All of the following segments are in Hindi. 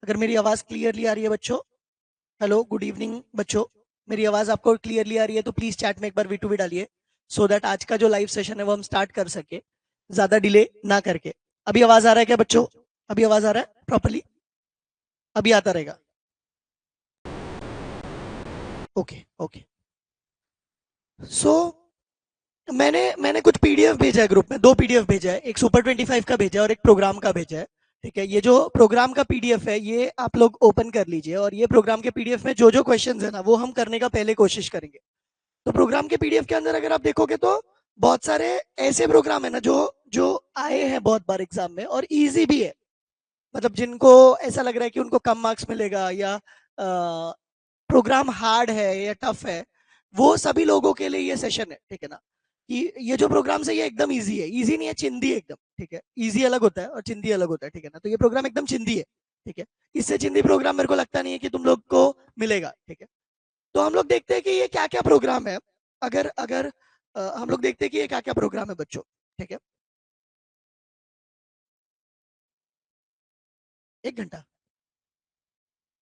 अगर मेरी आवाज़ क्लियरली आ रही है बच्चों, हेलो गुड इवनिंग बच्चों, मेरी आवाज़ आपको क्लियरली आ रही है तो प्लीज़ चैट में एक बार V2V डालिए, सो दैट आज का जो लाइव सेशन है वो हम स्टार्ट कर सके ज़्यादा डिले ना करके। अभी आवाज़ आ रहा है क्या बच्चों? अभी आवाज़ आ रहा है प्रॉपरली? अभी आता रहेगा? Okay okay. सो मैंने मैंने कुछ पीडीएफ भेजा है ग्रुप में, 2 पीडीएफ भेजा है, एक सुपर 25 का भेजा है और एक प्रोग्राम का भेजा है। ठीक है, ये जो प्रोग्राम का पीडीएफ है ये आप लोग ओपन कर लीजिए, और ये प्रोग्राम के पीडीएफ में जो जो क्वेश्चंस है ना वो हम करने का पहले कोशिश करेंगे। तो प्रोग्राम के पीडीएफ के अंदर अगर आप देखोगे तो बहुत सारे ऐसे प्रोग्राम है ना जो जो आए हैं बहुत बार एग्जाम में और इजी भी है। मतलब जिनको ऐसा लग रहा है कि उनको कम मार्क्स मिलेगा या प्रोग्राम हार्ड है या टफ है, वो सभी लोगों के लिए ये सेशन है। ठीक है ना, कि ये जो प्रोग्राम है ये एकदम इजी है, इजी नहीं है, चिंदी है एकदम। ठीक है, इजी अलग होता है और चिंदी अलग होता है। ठीक है ना, तो ये प्रोग्राम एकदम चिंदी है। ठीक है, इससे चिंदी प्रोग्राम मेरे को लगता नहीं है कि तुम लोग को मिलेगा। ठीक है, तो हम लोग देखते हैं कि ये क्या क्या प्रोग्राम है। अगर अगर हम लोग देखते हैं कि ये क्या क्या प्रोग्राम है बच्चों। ठीक है, 1 घंटा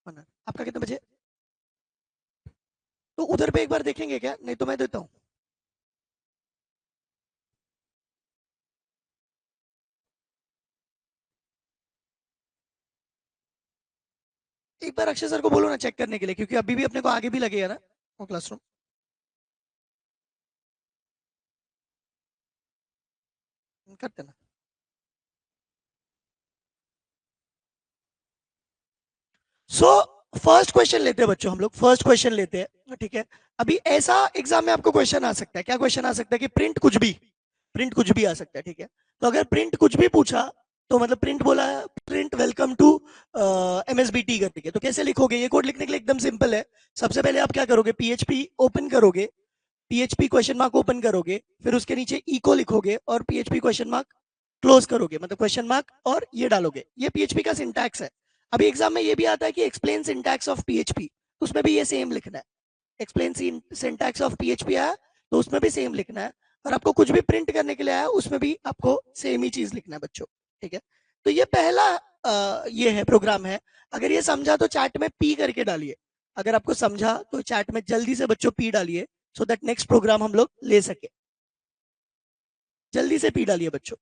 आपका कितने बजे? तो उधर पे एक बार देखेंगे क्या? नहीं तो मैं देता हूँ। एक बार अक्षय सर को बोलो ना चेक करने के लिए, क्योंकि अभी भी अपने को आगे भी लगेगा ना वो क्लासरूम। करते ना। सो फर्स्ट क्वेश्चन लेते हैं बच्चों, हम लोग फर्स्ट क्वेश्चन लेते हैं। ठीक है, अभी ऐसा एग्जाम में आपको क्वेश्चन आ सकता है, क्या क्वेश्चन आ सकता है कि प्रिंट कुछ भी आ सकता है। ठीक है, तो अगर प्रिंट कुछ भी पूछा तो मतलब प्रिंट बोला, प्रिंट वेलकम टू MSBT करके, तो कैसे लिखोगे? ये कोड लिखने के लिए एकदम सिंपल है। सबसे पहले आप क्या करोगे, PHP ओपन करोगे, PHP क्वेश्चन मार्क ओपन करोगे, फिर उसके नीचे इको लिखोगे और PHP क्वेश्चन मार्क क्लोज करोगे, मतलब क्वेश्चन मार्क और ये डालोगे। ये PHP का सिंटैक्स है। अभी एग्जाम में ये भी आता है कि एक्सप्लेन सिंटैक्स ऑफ PHP, उसमें भी ये सेम लिखना है। एक्सप्लेन सिंटैक्स ऑफ PHP आया तो उसमें भी सेम लिखना है, और आपको कुछ भी प्रिंट करने के लिए आया उसमें भी आपको सेम ही चीज लिखना है बच्चों। ठीक है, तो ये पहला ये है प्रोग्राम है। अगर ये समझा तो चैट में P करके डालिए। अगर आपको समझा तो चैट में जल्दी से बच्चों P डालिए, सो दैट नेक्स्ट प्रोग्राम हम लोग ले सके। जल्दी से P डालिए बच्चों।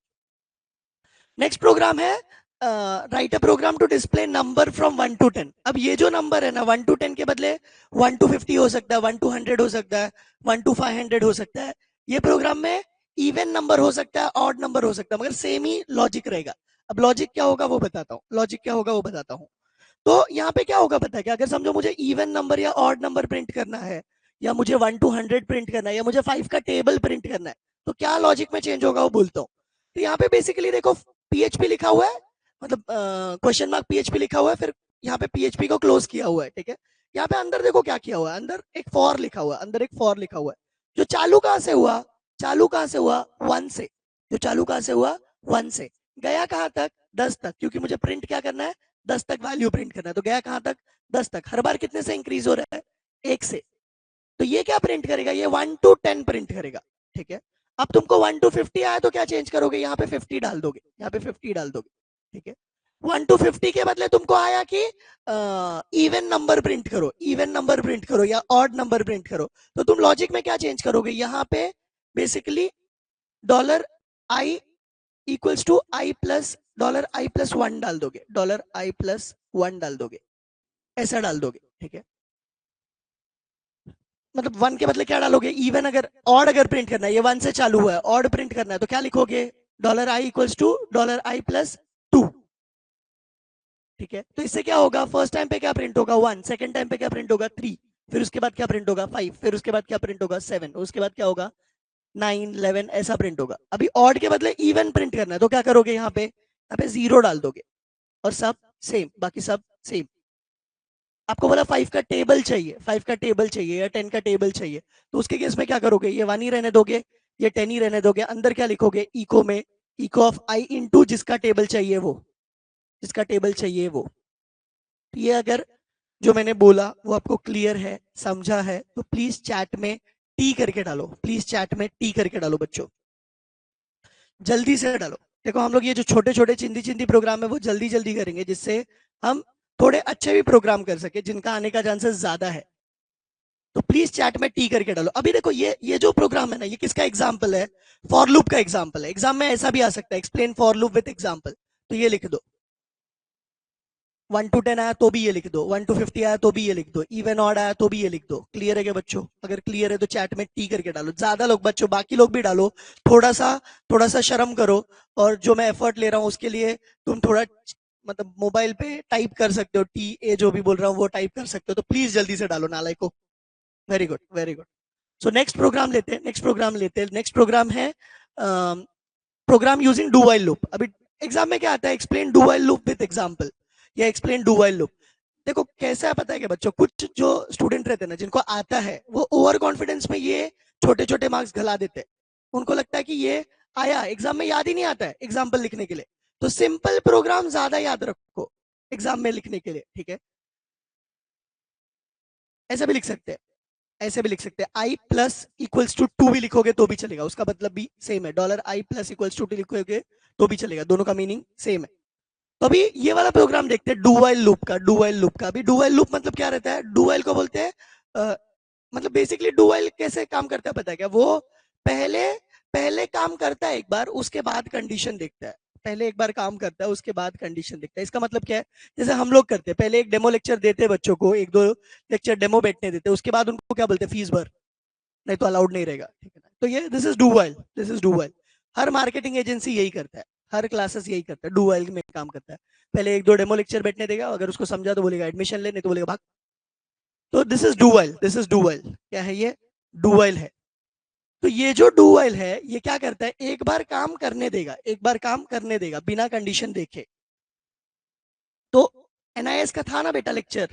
नेक्स्ट प्रोग्राम है write a program to display number from 1 to 10। अब ये जो नंबर है ना 1 to 10 के बदले 1 to 50 हो सकता है, 1 to 100 हो सकता है, 1 to 500 हो सकता है। ये प्रोग्राम में इवन नंबर हो सकता है, ऑड नंबर हो सकता है, मगर सेम ही लॉजिक रहेगा। अब लॉजिक क्या होगा वो बताता हूँ, लॉजिक क्या होगा वो बताता हूँ। तो यहाँ पे क्या होगा पता है क्या? अगर समझो मुझे इवन नंबर या ऑड नंबर प्रिंट करना है, या मुझे 1 to 100 प्रिंट करना है, या मुझे 5 का टेबल प्रिंट करना है, तो क्या लॉजिक में चेंज होगा वो बोलता हूँ। तो यहाँ पे बेसिकली देखो PHP लिखा हुआ है, मतलब क्वेश्चन मार्क PHP लिखा हुआ है, फिर यहाँ पे PHP को क्लोज किया हुआ है। ठीक है, यहाँ पे अंदर देखो क्या किया हुआ है, अंदर एक फॉर लिखा हुआ है, अंदर एक फॉर लिखा हुआ है। जो चालू कहाँ से हुआ? चालू कहाँ से हुआ? 1 से। जो चालू कहाँ से हुआ? 1 से। गया कहाँ तक? 10 तक, क्योंकि मुझे प्रिंट क्या करना है? 10 तक वैल्यू प्रिंट करना है। तो गया कहाँ तक? 10 तक। हर बार कितने से इंक्रीज हो रहा है? 1 से। तो ये क्या प्रिंट करेगा? ये 1 to 10 प्रिंट करेगा। ठीक है, अब तुमको 1 to 50 आया तो क्या चेंज करोगे? यहाँ पे 50 डाल दोगे, यहाँ पे 50 डाल दोगे। ठीक है, 1 to 50 के बदले तुमको आया कि इवन नंबर प्रिंट करो, इवन नंबर प्रिंट करो या ऑड नंबर प्रिंट करो। तो तुम लॉजिक में क्या चेंज करोगे? यहाँ पे basically $i equals to I plus $i+1 डाल दोगे, $i+1 डाल दोगे, ऐसा डाल दोगे। ठीक है, मतलब 1 के बदले क्या डालोगे? इवन। अगर ऑड अगर प्रिंट करना है, ये 1 से चालू हुआ है, ऑड प्रिंट करना है तो क्या लिखोगे? $i=$i+2। ठीक है, तो इससे क्या होगा? फर्स्ट टाइम पे क्या प्रिंट होगा? 1। सेकंड टाइम पे क्या प्रिंट होगा? 3। फिर उसके बाद क्या प्रिंट होगा? 5। फिर उसके बाद क्या प्रिंट होगा? 7। उसके बाद क्या होगा? 9, 11, ऐसा प्रिंट होगा। अभी ऑड के बदले इवन प्रिंट करना है तो क्या करोगे? यहाँ पे 0 डाल दोगे, और सब सेम, बाकी सब सेम। आपको बोला 5 का टेबल चाहिए, 5 का टेबल चाहिए या 10 का टेबल चाहिए, तो उसके केस में क्या करोगे? ये 1 ही रहने दोगे, ये 10 ही रहने दोगे। अंदर क्या लिखोगे? इको में इको ऑफ आई इंटू जिसका टेबल चाहिए वो, जिसका टेबल चाहिए वो। ये अगर जो मैंने बोला वो आपको क्लियर है, समझा है, तो प्लीज चैट में टी करके डालो, प्लीज चैट में टी करके डालो बच्चों, जल्दी से डालो। देखो हम लोग ये जो छोटे छोटे चिंदी चिंदी प्रोग्राम है वो जल्दी जल्दी करेंगे, जिससे हम थोड़े अच्छे भी प्रोग्राम कर सके जिनका आने का चांसेस ज्यादा है, तो प्लीज चैट में टी करके डालो। अभी देखो ये जो प्रोग्राम है ना, ये किसका एग्जाम्पल है? फॉर लूप का एग्जाम्पल है। एग्जाम में ऐसा भी आ सकता है, explain for loop with example, तो ये लिख दो। 1 to 10 आया तो भी ये लिख दो, 1 to 50 आया तो भी ये लिख दो, इवन ऑड आया तो भी ये लिख दो। क्लियर है क्या बच्चों? अगर क्लियर है तो चैट में टी करके डालो। ज्यादा लोग बच्चों, बाकी लोग भी डालो, थोड़ा सा शर्म करो। और जो मैं एफर्ट ले रहा हूँ उसके लिए तुम थोड़ा मतलब मोबाइल पे टाइप कर सकते हो, टी ए जो भी बोल रहा हूँ वो टाइप कर सकते हो, तो प्लीज जल्दी से डालो नालायको। Very good, very good. So next program है program using do while loop. अभी एग्जाम में क्या आता है? Explain do while loop with example या एक्सप्लेन डू वाइल लूप। देखो कैसा है पता है क्या बच्चों, कुछ जो स्टूडेंट रहते हैं ना, जिनको आता है, वो ओवर कॉन्फिडेंस में ये छोटे छोटे मार्क्स गला देते हैं। उनको लगता है कि ये आया, एग्जाम में याद ही नहीं आता है एग्जाम्पल लिखने के लिए। तो सिंपल प्रोग्राम ज्यादा याद रखो एग्जाम में लिखने के लिए, ठीक है? ऐसा भी लिख सकते हैं, ऐसे भी लिख सकते हैं, आई प्लस इक्वल्स टू टू भी लिखोगे तो भी चलेगा, उसका मतलब भी सेम है। Dollar I plus equals to two लिखोगे तो भी चलेगा, दोनों का मीनिंग सेम है। तो अभी ये वाला प्रोग्राम देखते हैं डू वाइल लूप का। डू वाइल लूप का, अभी डू वाइल लूप मतलब क्या रहता है? डू वाइल को बोलते हैं मतलब बेसिकली डू वाइल कैसे काम करता है पता है क्या? वो पहले पहले काम करता है एक बार, उसके बाद कंडीशन देखता है। पहले एक बार काम करता है, उसके बाद कंडीशन देखता है। इसका मतलब क्या है? जैसे हम लोग करते हैं, पहले एक डेमो लेक्चर देते हैं बच्चों को, एक दो लेक्चर डेमो बैठने देते हैं, उसके बाद उनको क्या बोलते हैं? फीस भर, नहीं तो अलाउड नहीं रहेगा, ठीक है ना? तो ये this is do while, this is do while. Her marketing agency यही करता है, हर क्लासेस यही करता है, डू वाइल में काम करता है। पहले एक दो डेमो लेक्चर बैठने देगा, अगर उसको समझा तो बोलेगा एडमिशन ले, नहीं तो बोलेगा भाग। तो this is do while, this is do while. क्या है ये? डू वाइल है। तो ये जो डू वाइल है ये क्या करता है? एक बार काम करने देगा, एक बार काम करने देगा बिना कंडीशन देखे। तो एनआईएस का था ना बेटा लेक्चर,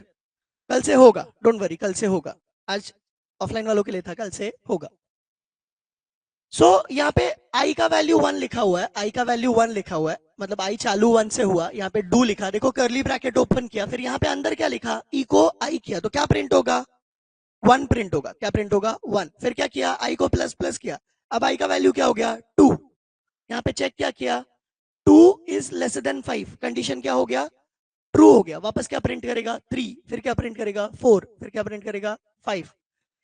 कल से होगा, डोंट वरी, कल से होगा। आज ऑफलाइन वालों के लिए था, कल से होगा। सो यहाँ पे आई का वैल्यू 1 लिखा हुआ है, आई का वैल्यू 1 लिखा हुआ है, मतलब आई चालू 1 से हुआ। यहाँ पे डू लिखा, देखो करली ब्रैकेट ओपन किया, फिर यहाँ पे अंदर क्या लिखा? इको आई किया, तो क्या प्रिंट होगा? 1 प्रिंट होगा। क्या प्रिंट होगा? 1। फिर क्या किया? आई को प्लस प्लस किया, अब आई का वैल्यू क्या हो गया? 2। यहाँ पे चेक क्या किया? 2 इज लेस देन 5, कंडीशन क्या हो गया? ट्रू हो गया। वापस क्या प्रिंट करेगा? 3। फिर क्या प्रिंट करेगा? 4। फिर क्या प्रिंट करेगा? 5।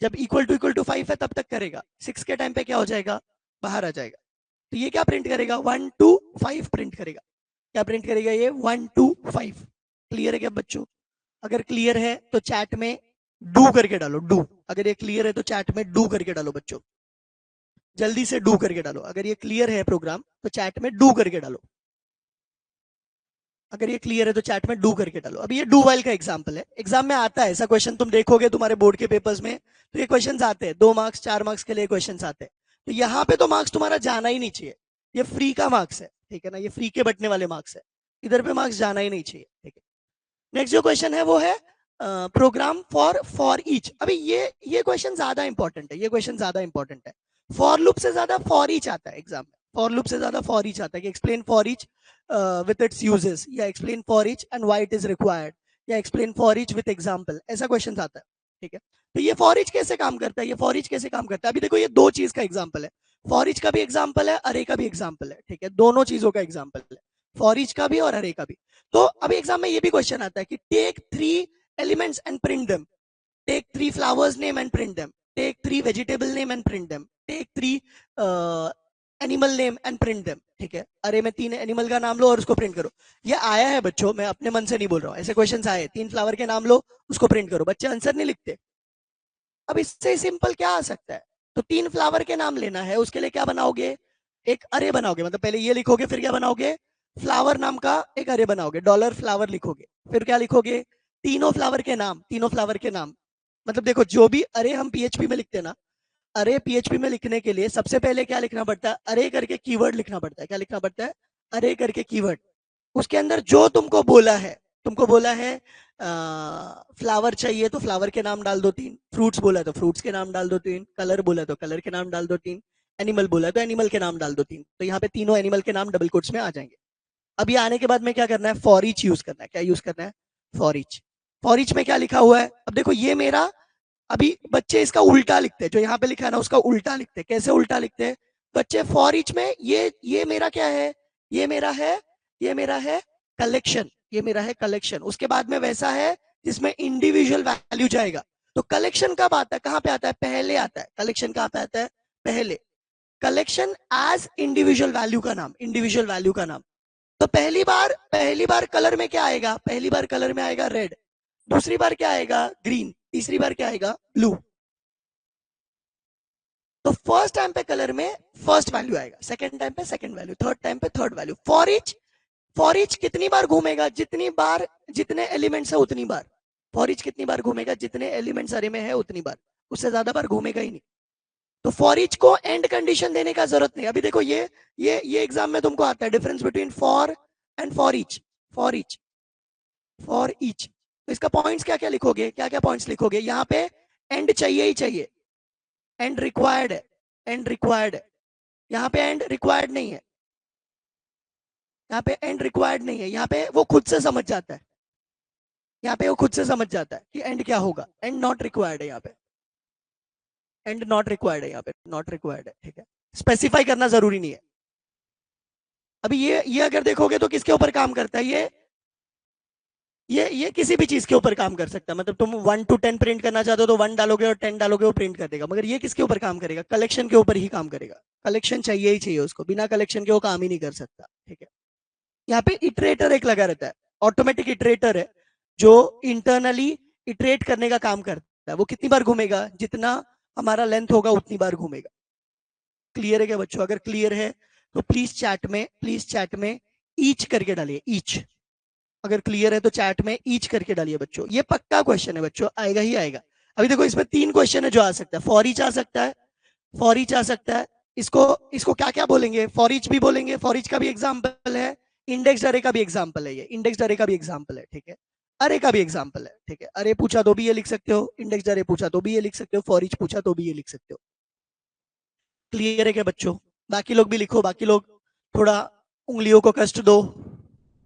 जब इक्वल टू 5 है तब तक करेगा, 6 के टाइम पे क्या हो जाएगा? बाहर आ जाएगा। तो ये क्या प्रिंट करेगा? 1 to 5 प्रिंट करेगा। क्या प्रिंट करेगा ये? 1 to 5। क्लियर है क्या बच्चों? अगर क्लियर है तो चैट में डू करके डालो, डू। अगर ये क्लियर है तो चैट में डू करके डालो बच्चों, जल्दी से डू करके डालो। अगर ये क्लियर है प्रोग्राम तो चैट में डू करके डालो। अगर ये क्लियर है तो चैट में डू करके डालो। अभी ये डू वाइल का एग्जांपल है, एग्जाम में आता है ऐसा क्वेश्चन, तुम देखोगे तुम्हारे बोर्ड के पेपर्स में, तो ये क्वेश्चंस आते हैं, 2 मार्क्स 4 मार्क्स के लिए क्वेश्चंस आते हैं। तो यहाँ पे तो मार्क्स तुम्हारा जाना ही नहीं चाहिए, ये फ्री का मार्क्स है, ठीक है ना? ये फ्री के बटने वाले मार्क्स है, इधर पे मार्क्स जाना ही नहीं चाहिए, ठीक है? नेक्स्ट जो क्वेश्चन है वो है प्रोग्राम फॉर ईच। अभी ये क्वेश्चन ज्यादा इंपॉर्टेंट है, ये क्वेश्चन ज्यादा इंपॉर्टेंट है। फॉर लूप से ज्यादा फॉर ईच आता है एग्जाम में, फॉर लूप से ज्यादा फॉर ईच आता है कि explain for each with its uses, या explain for each and why it is required, या explain for each with example, ऐसा क्वेश्चन आता है, ठीक है? तो ये फॉर ईच कैसे काम करता है? ये फॉर ईच कैसे काम करता है? अभी देखो ये दो चीज का एग्जाम्पल है, फॉर ईच का भी एग्जाम्पल है, अरे का भी एग्जाम्पल है, ठीक है? दोनों चीजों का एग्जाम्पल है, फॉर ईच का भी और अरे का भी। तो अभी एग्जाम में ये भी क्वेश्चन आता है कि take 3 elements and print them, take 3 flowers name and print them, take 3 vegetable name and print them, take 3 animal name and print them, ठीक है? अरे में 3 एनिमल का नाम लो और उसको प्रिंट करो। ये आया है बच्चों, मैं अपने मन से नहीं बोल रहा हूँ, ऐसे क्वेश्चंस आए, 3 फ्लावर के नाम लो, उसको प्रिंट करो, बच्चे आंसर नहीं लिखते। अब इससे सिंपल क्या आ सकता है? तो 3 फ्लावर के नाम लेना है, उसके लिए क्या बनाओगे? एक अरे बनाओगे, मतलब पहले ये लिखोगे, फिर क्या बनाओगे? फ्लावर नाम का एक अरे बनाओगे, डॉलर फ्लावर लिखोगे, फिर क्या लिखोगे? तीनों फ्लावर के नाम, तीनों फ्लावर के नाम। मतलब देखो जो भी अरे हम पीएचपी में लिखते हैं ना, अरे पीएचपी में लिखने के लिए सबसे पहले क्या लिखना पड़ता है? अरे करके कीवर्ड लिखना पड़ता है। क्या लिखना पड़ता है? अरे करके कीवर्ड। उसके अंदर जो तुमको बोला है, तुमको बोला है फ्लावर चाहिए तो फ्लावर के नाम डाल दो 3, फ्रूट्स बोला तो फ्रूट्स के नाम डाल दो 3, कलर बोला तो कलर के नाम डाल दो 3, एनिमल बोला तो एनिमल के नाम डाल दो 3। तो यहाँ पे तीनों एनिमल के नाम डबल कोट्स में आ जाएंगे। अब ये आने के बाद में क्या करना है? फॉर ईच यूज करना है। क्या यूज करना है? For each. फॉर ईच में क्या लिखा हुआ है? अब देखो ये मेरा, अभी बच्चे इसका उल्टा लिखते हैं, जो यहाँ पे लिखा है ना उसका उल्टा लिखते हैं। कैसे उल्टा लिखते हैं बच्चे? फॉर ईच में ये मेरा क्या है? ये मेरा है, ये मेरा है कलेक्शन, ये मेरा है कलेक्शन। उसके बाद में वैसा है जिसमें इंडिविजुअल वैल्यू जाएगा। तो कलेक्शन कब आता है, कहां पे आता है, पहले आता है। कलेक्शन कहां पे आता है, पहले। कलेक्शन एज इंडिविजुअल वैल्यू का नाम, इंडिविजुअल वैल्यू का नाम। तो पहली बार कलर में क्या आएगा, पहली बार कलर में आएगा रेड, दूसरी बार क्या आएगा ग्रीन, तीसरी बार क्या आएगा ब्लू। तो फर्स्ट टाइम पे कलर में फर्स्ट वैल्यू आएगा, सेकंड टाइम पे सेकंड वैल्यू, थर्ड टाइम पे थर्ड वैल्यू। फॉर ईच कितनी बार घूमेगा, जितनी बार जितने एलिमेंट्स है उतनी बार। फॉर ईच कितनी बार घूमेगा, जितने एलिमेंट्स अरे में है उतनी बार, उससे ज्यादा बार घूमेगा ही नहीं। तो फॉर ईच को एंड कंडीशन देने का जरूरत नहीं। अभी देखो ये एग्जाम में तुमको आता है difference between for and for each. For each, for each, तो इसका पॉइंट्स क्या क्या लिखोगे, क्या क्या पॉइंट्स लिखोगे। यहाँ पे एंड चाहिए ही चाहिए, एंड रिक्वायर्ड है, एंड रिक्वायर्ड है। यहाँ पे एंड रिक्वायर्ड नहीं है, यहाँ पे एंड रिक्वायर्ड नहीं है। यहाँ पे वो खुद से समझ जाता है, यहाँ पे वो खुद से समझ जाता है कि एंड क्या होगा। एंड नॉट रिक्वायर्ड है यहाँ पे, एंड नॉट रिक्वायर्ड है यहाँ पे, नॉट रिक्वायर्ड है, ठीक है। स्पेसिफाई करना जरूरी नहीं है। अभी ये अगर देखोगे तो किसके ऊपर काम करता है, ये किसी भी चीज के ऊपर काम कर सकता है। मतलब तुम 1 to 10 प्रिंट करना चाहते हो तो 1 डालोगे और 10 डालोगे, वो प्रिंट कर देगा। मगर ये किसके ऊपर काम करेगा, कलेक्शन के ऊपर ही काम करेगा। कलेक्शन चाहिए ही चाहिए उसको, बिना कलेक्शन के वो काम ही नहीं कर सकता, ठीक है। यहाँ पे इटरेटर एक लगा रहता है, ऑटोमेटिक इटरेटर है जो इंटरनली इटरेट करने का काम करता है। वो कितनी बार घूमेगा, जितना हमारा लेंथ होगा उतनी बार घूमेगा। क्लियर है क्या बच्चों, अगर क्लियर है तो प्लीज चैट में ईच करके डालिए, ईच। अगर क्लियर है तो चैट में ईच करके डालिए बच्चों। ये पक्का क्वेश्चन है बच्चों, आएगा ही आएगा। अभी देखो इसमें 3 क्वेश्चन है जो आ सकता है। फॉर ईच आ सकता है, फॉर ईच आ सकता है। इसको इसको क्या क्या बोलेंगे, फॉर ईच भी बोलेंगे, फॉर ईच का भी एग्जाम्पल है। इंडेक्स अरे का भी एग्जाम्पल है, ये इंडेक्स अरे का भी एग्जाम्पल है, ठीक है। अरे का भी एग्जाम्पल है, ठीक है। अरे पूछा तो भी ये लिख सकते हो, इंडेक्स अरे पूछा तो भी ये लिख सकते हो, फॉर ईच पूछा तो भी ये लिख सकते हो। क्लियर है क्या बच्चों, बाकी लोग भी लिखो, बाकी लोग थोड़ा उंगलियों को कष्ट दो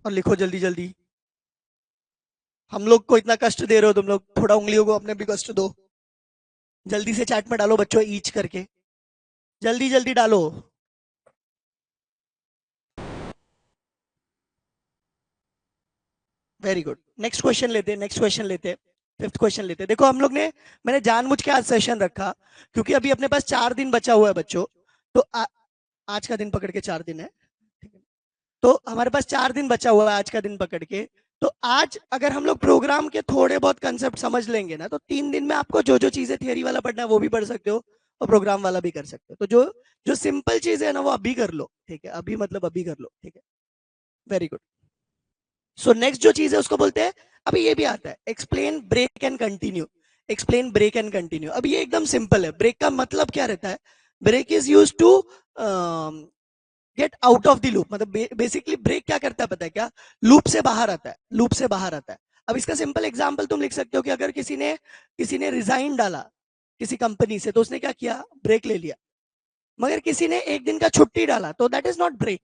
और लिखो जल्दी जल्दी। हम लोग को इतना कष्ट दे रहे हो तुम लोग, थोड़ा उंगलियों को अपने भी कष्ट दो। जल्दी से चैट में डालो बच्चों ईच करके, जल्दी जल्दी डालो। वेरी गुड, नेक्स्ट क्वेश्चन लेते, नेक्स्ट क्वेश्चन लेते, फिफ्थ क्वेश्चन लेते। देखो हम लोग ने, मैंने जानबूझ के आज सेशन रखा क्योंकि अभी अपने पास 4 दिन बचा हुआ है बच्चों। तो आज का दिन पकड़ के 4 दिन है, ठीक है। तो हमारे पास 4 दिन बचा हुआ है आज का दिन पकड़ के। तो आज अगर हम लोग प्रोग्राम के थोड़े बहुत कंसेप्ट समझ लेंगे ना, तो 3 दिन में आपको जो जो चीजें थियरी वाला पढ़ना है वो भी पढ़ सकते हो और प्रोग्राम वाला भी कर सकते हो। तो जो जो सिंपल चीज है ना वो अभी कर लो, ठीक है। अभी मतलब अभी कर लो, ठीक है। Very good. सो नेक्स्ट जो चीज है उसको बोलते हैं, अभी ये भी आता है, explain break and continue. Explain break and continue. अब ये एकदम सिंपल है। ब्रेक का मतलब क्या रहता है, break is use to get out of the loop. मतलब बेसिकली ब्रेक क्या करता है पता है क्या, लूप से बाहर आता है, लूप से बाहर आता है। अब इसका सिंपल एग्जांपल तुम लिख सकते हो कि अगर किसी ने रिजाइन डाला किसी कंपनी से, तो उसने क्या किया, ब्रेक ले लिया। मगर किसी ने एक दिन का छुट्टी डाला तो दैट इज नॉट ब्रेक,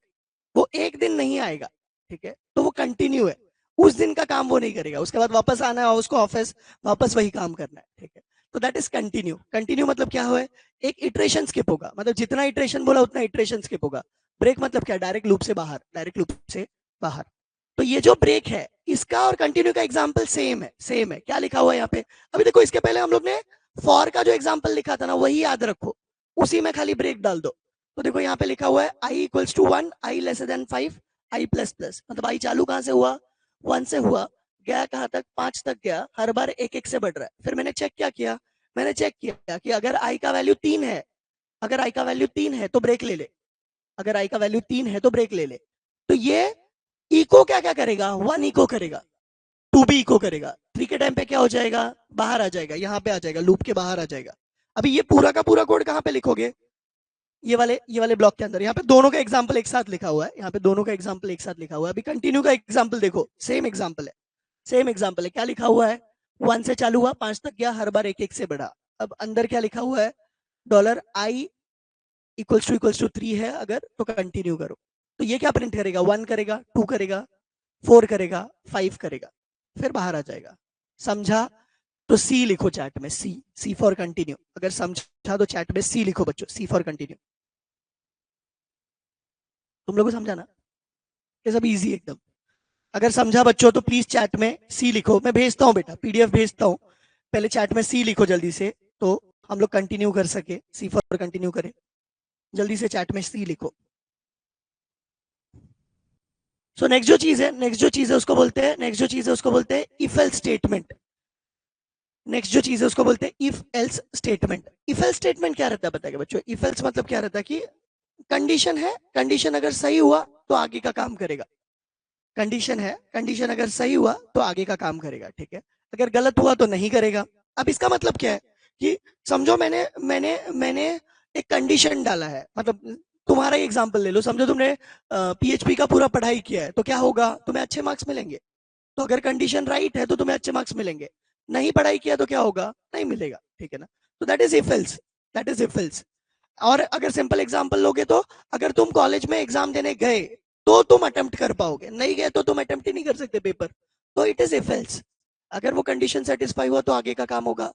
वो एक दिन नहीं आएगा, ठीक है। तो वो कंटिन्यू है, उस दिन का काम वो नहीं करेगा, उसके बाद वापस आना है उसको ऑफिस, वापस वही काम करना है, ठीक है। तो दैट इज कंटिन्यू। कंटिन्यू मतलब क्या हुआ, एक इटरेशन स्किप होगा, मतलब जितना इटरेशन बोला उतना इटरेशन स्किप होगा। ब्रेक मतलब क्या, डायरेक्ट लूप से बाहर, डायरेक्ट लूप से बाहर। तो ये जो ब्रेक है इसका और कंटिन्यू का एग्जाम्पल सेम है, सेम है। क्या लिखा हुआ है यहाँ पे, अभी देखो इसके पहले हम लोग ने फॉर का जो एग्जाम्पल लिखा था ना वही याद रखो, उसी में खाली ब्रेक डाल दो। तो देखो यहाँ पे लिखा हुआ है I equals to 1, I less than 5, I plus plus. मतलब आई चालू कहाँ से हुआ, 1 से हुआ, गया कहाँ तक, 5 तक गया, हर बार एक एक से बढ़ रहा है। फिर मैंने चेक क्या किया, मैंने चेक किया कि अगर आई का वैल्यू 3 है, अगर आई का वैल्यू 3 है तो ब्रेक ले ले, अगर आई का वैल्यू 3 है तो ब्रेक ले ले। तो ये इको क्या क्या करेगा, 1 इको करेगा, 2 भी इको करेगा, 3 के टाइम पे क्या हो जाएगा, बाहर आ जाएगा, यहाँ पे आ जाएगा, लूप के बाहर आ जाएगा। अभी ये पूरा का पूरा कोड कहाँ पे लिखोगे, ये वाले ब्लॉक के अंदर। यहाँ पे दोनों का एग्जाम्पल एक साथ लिखा हुआ है, यहाँ पे दोनों का एग्जाम्पल एक साथ लिखा हुआ है। अभी कंटिन्यू का एग्जाम्पल देखो, सेम एग्जाम्पल है, सेम एग्जाम्पल है। क्या लिखा हुआ है, 1 से चालू हुआ, 5 तक गया, हर बार एक एक से बढ़ा। अब अंदर क्या लिखा हुआ है, डॉलर आई इक्वल्स टू 3 है अगर, तो कंटिन्यू करो। तो ये क्या प्रिंट करेगा, 1 करेगा, 2 करेगा, 4 करेगा, 5 करेगा, फिर बाहर आ जाएगा। समझा, तो सी लिखो चैट में, सी फॉर कंटिन्यू। अगर समझा तो चैट में सी लिखो बच्चों, सी फॉर कंटिन्यू। तुम लोगों को समझा ना, ये सब इजी एकदम। अगर समझा बच्चों तो प्लीज चैट में सी लिखो, मैं भेजता हूँ बेटा, पीडीएफ भेजता हूँ, पहले चैट में सी लिखो जल्दी से, तो हम लोग कंटिन्यू कर सके, सी फॉर कंटिन्यू करें, जल्दी से चैट में सी लिखो। सो नेक्स्ट जो चीज है उसको बोलते हैं, नेक्स्ट जो चीज है उसको बोलते हैं इफ एल्स स्टेटमेंट। नेक्स्ट जो चीज है उसको बोलते हैं if else statement. If else statement क्या रहता है बताइए बच्चों? इफ एल्स मतलब क्या रहता है कि कंडीशन है, कंडीशन अगर सही हुआ तो आगे का काम करेगा। कंडीशन है, कंडीशन अगर सही हुआ तो आगे का काम करेगा, ठीक है। अगर गलत हुआ तो नहीं करेगा। अब इसका मतलब क्या है कि समझो मैंने मैंने मैंने एक कंडीशन डाला है, मतलब तुम्हारा एग्जांपल ले लो, समझो तुमने पीएचपी का पूरा पढ़ाई किया है, तो क्या होगा, तुम्हें अच्छे मार्क्स मिलेंगे। तो अगर कंडीशन राइट है तो तुम्हें अच्छे मार्क्स मिलेंगे, नहीं पढ़ाई किया तो क्या होगा, नहीं मिलेगा, ठीक है ना। तो that is if else, that is if else. और अगर सिंपल एग्जांपल लोगे तो अगर तुम कॉलेज में एग्जाम देने गए तो तुम अटेम्प्ट कर पाओगे, नहीं गए तो तुम अटेम्प्ट ही नहीं कर सकते पेपर। तो इट इज इफ एल्स। अगर वो कंडीशन सेटिस्फाई हुआ तो आगे का काम होगा,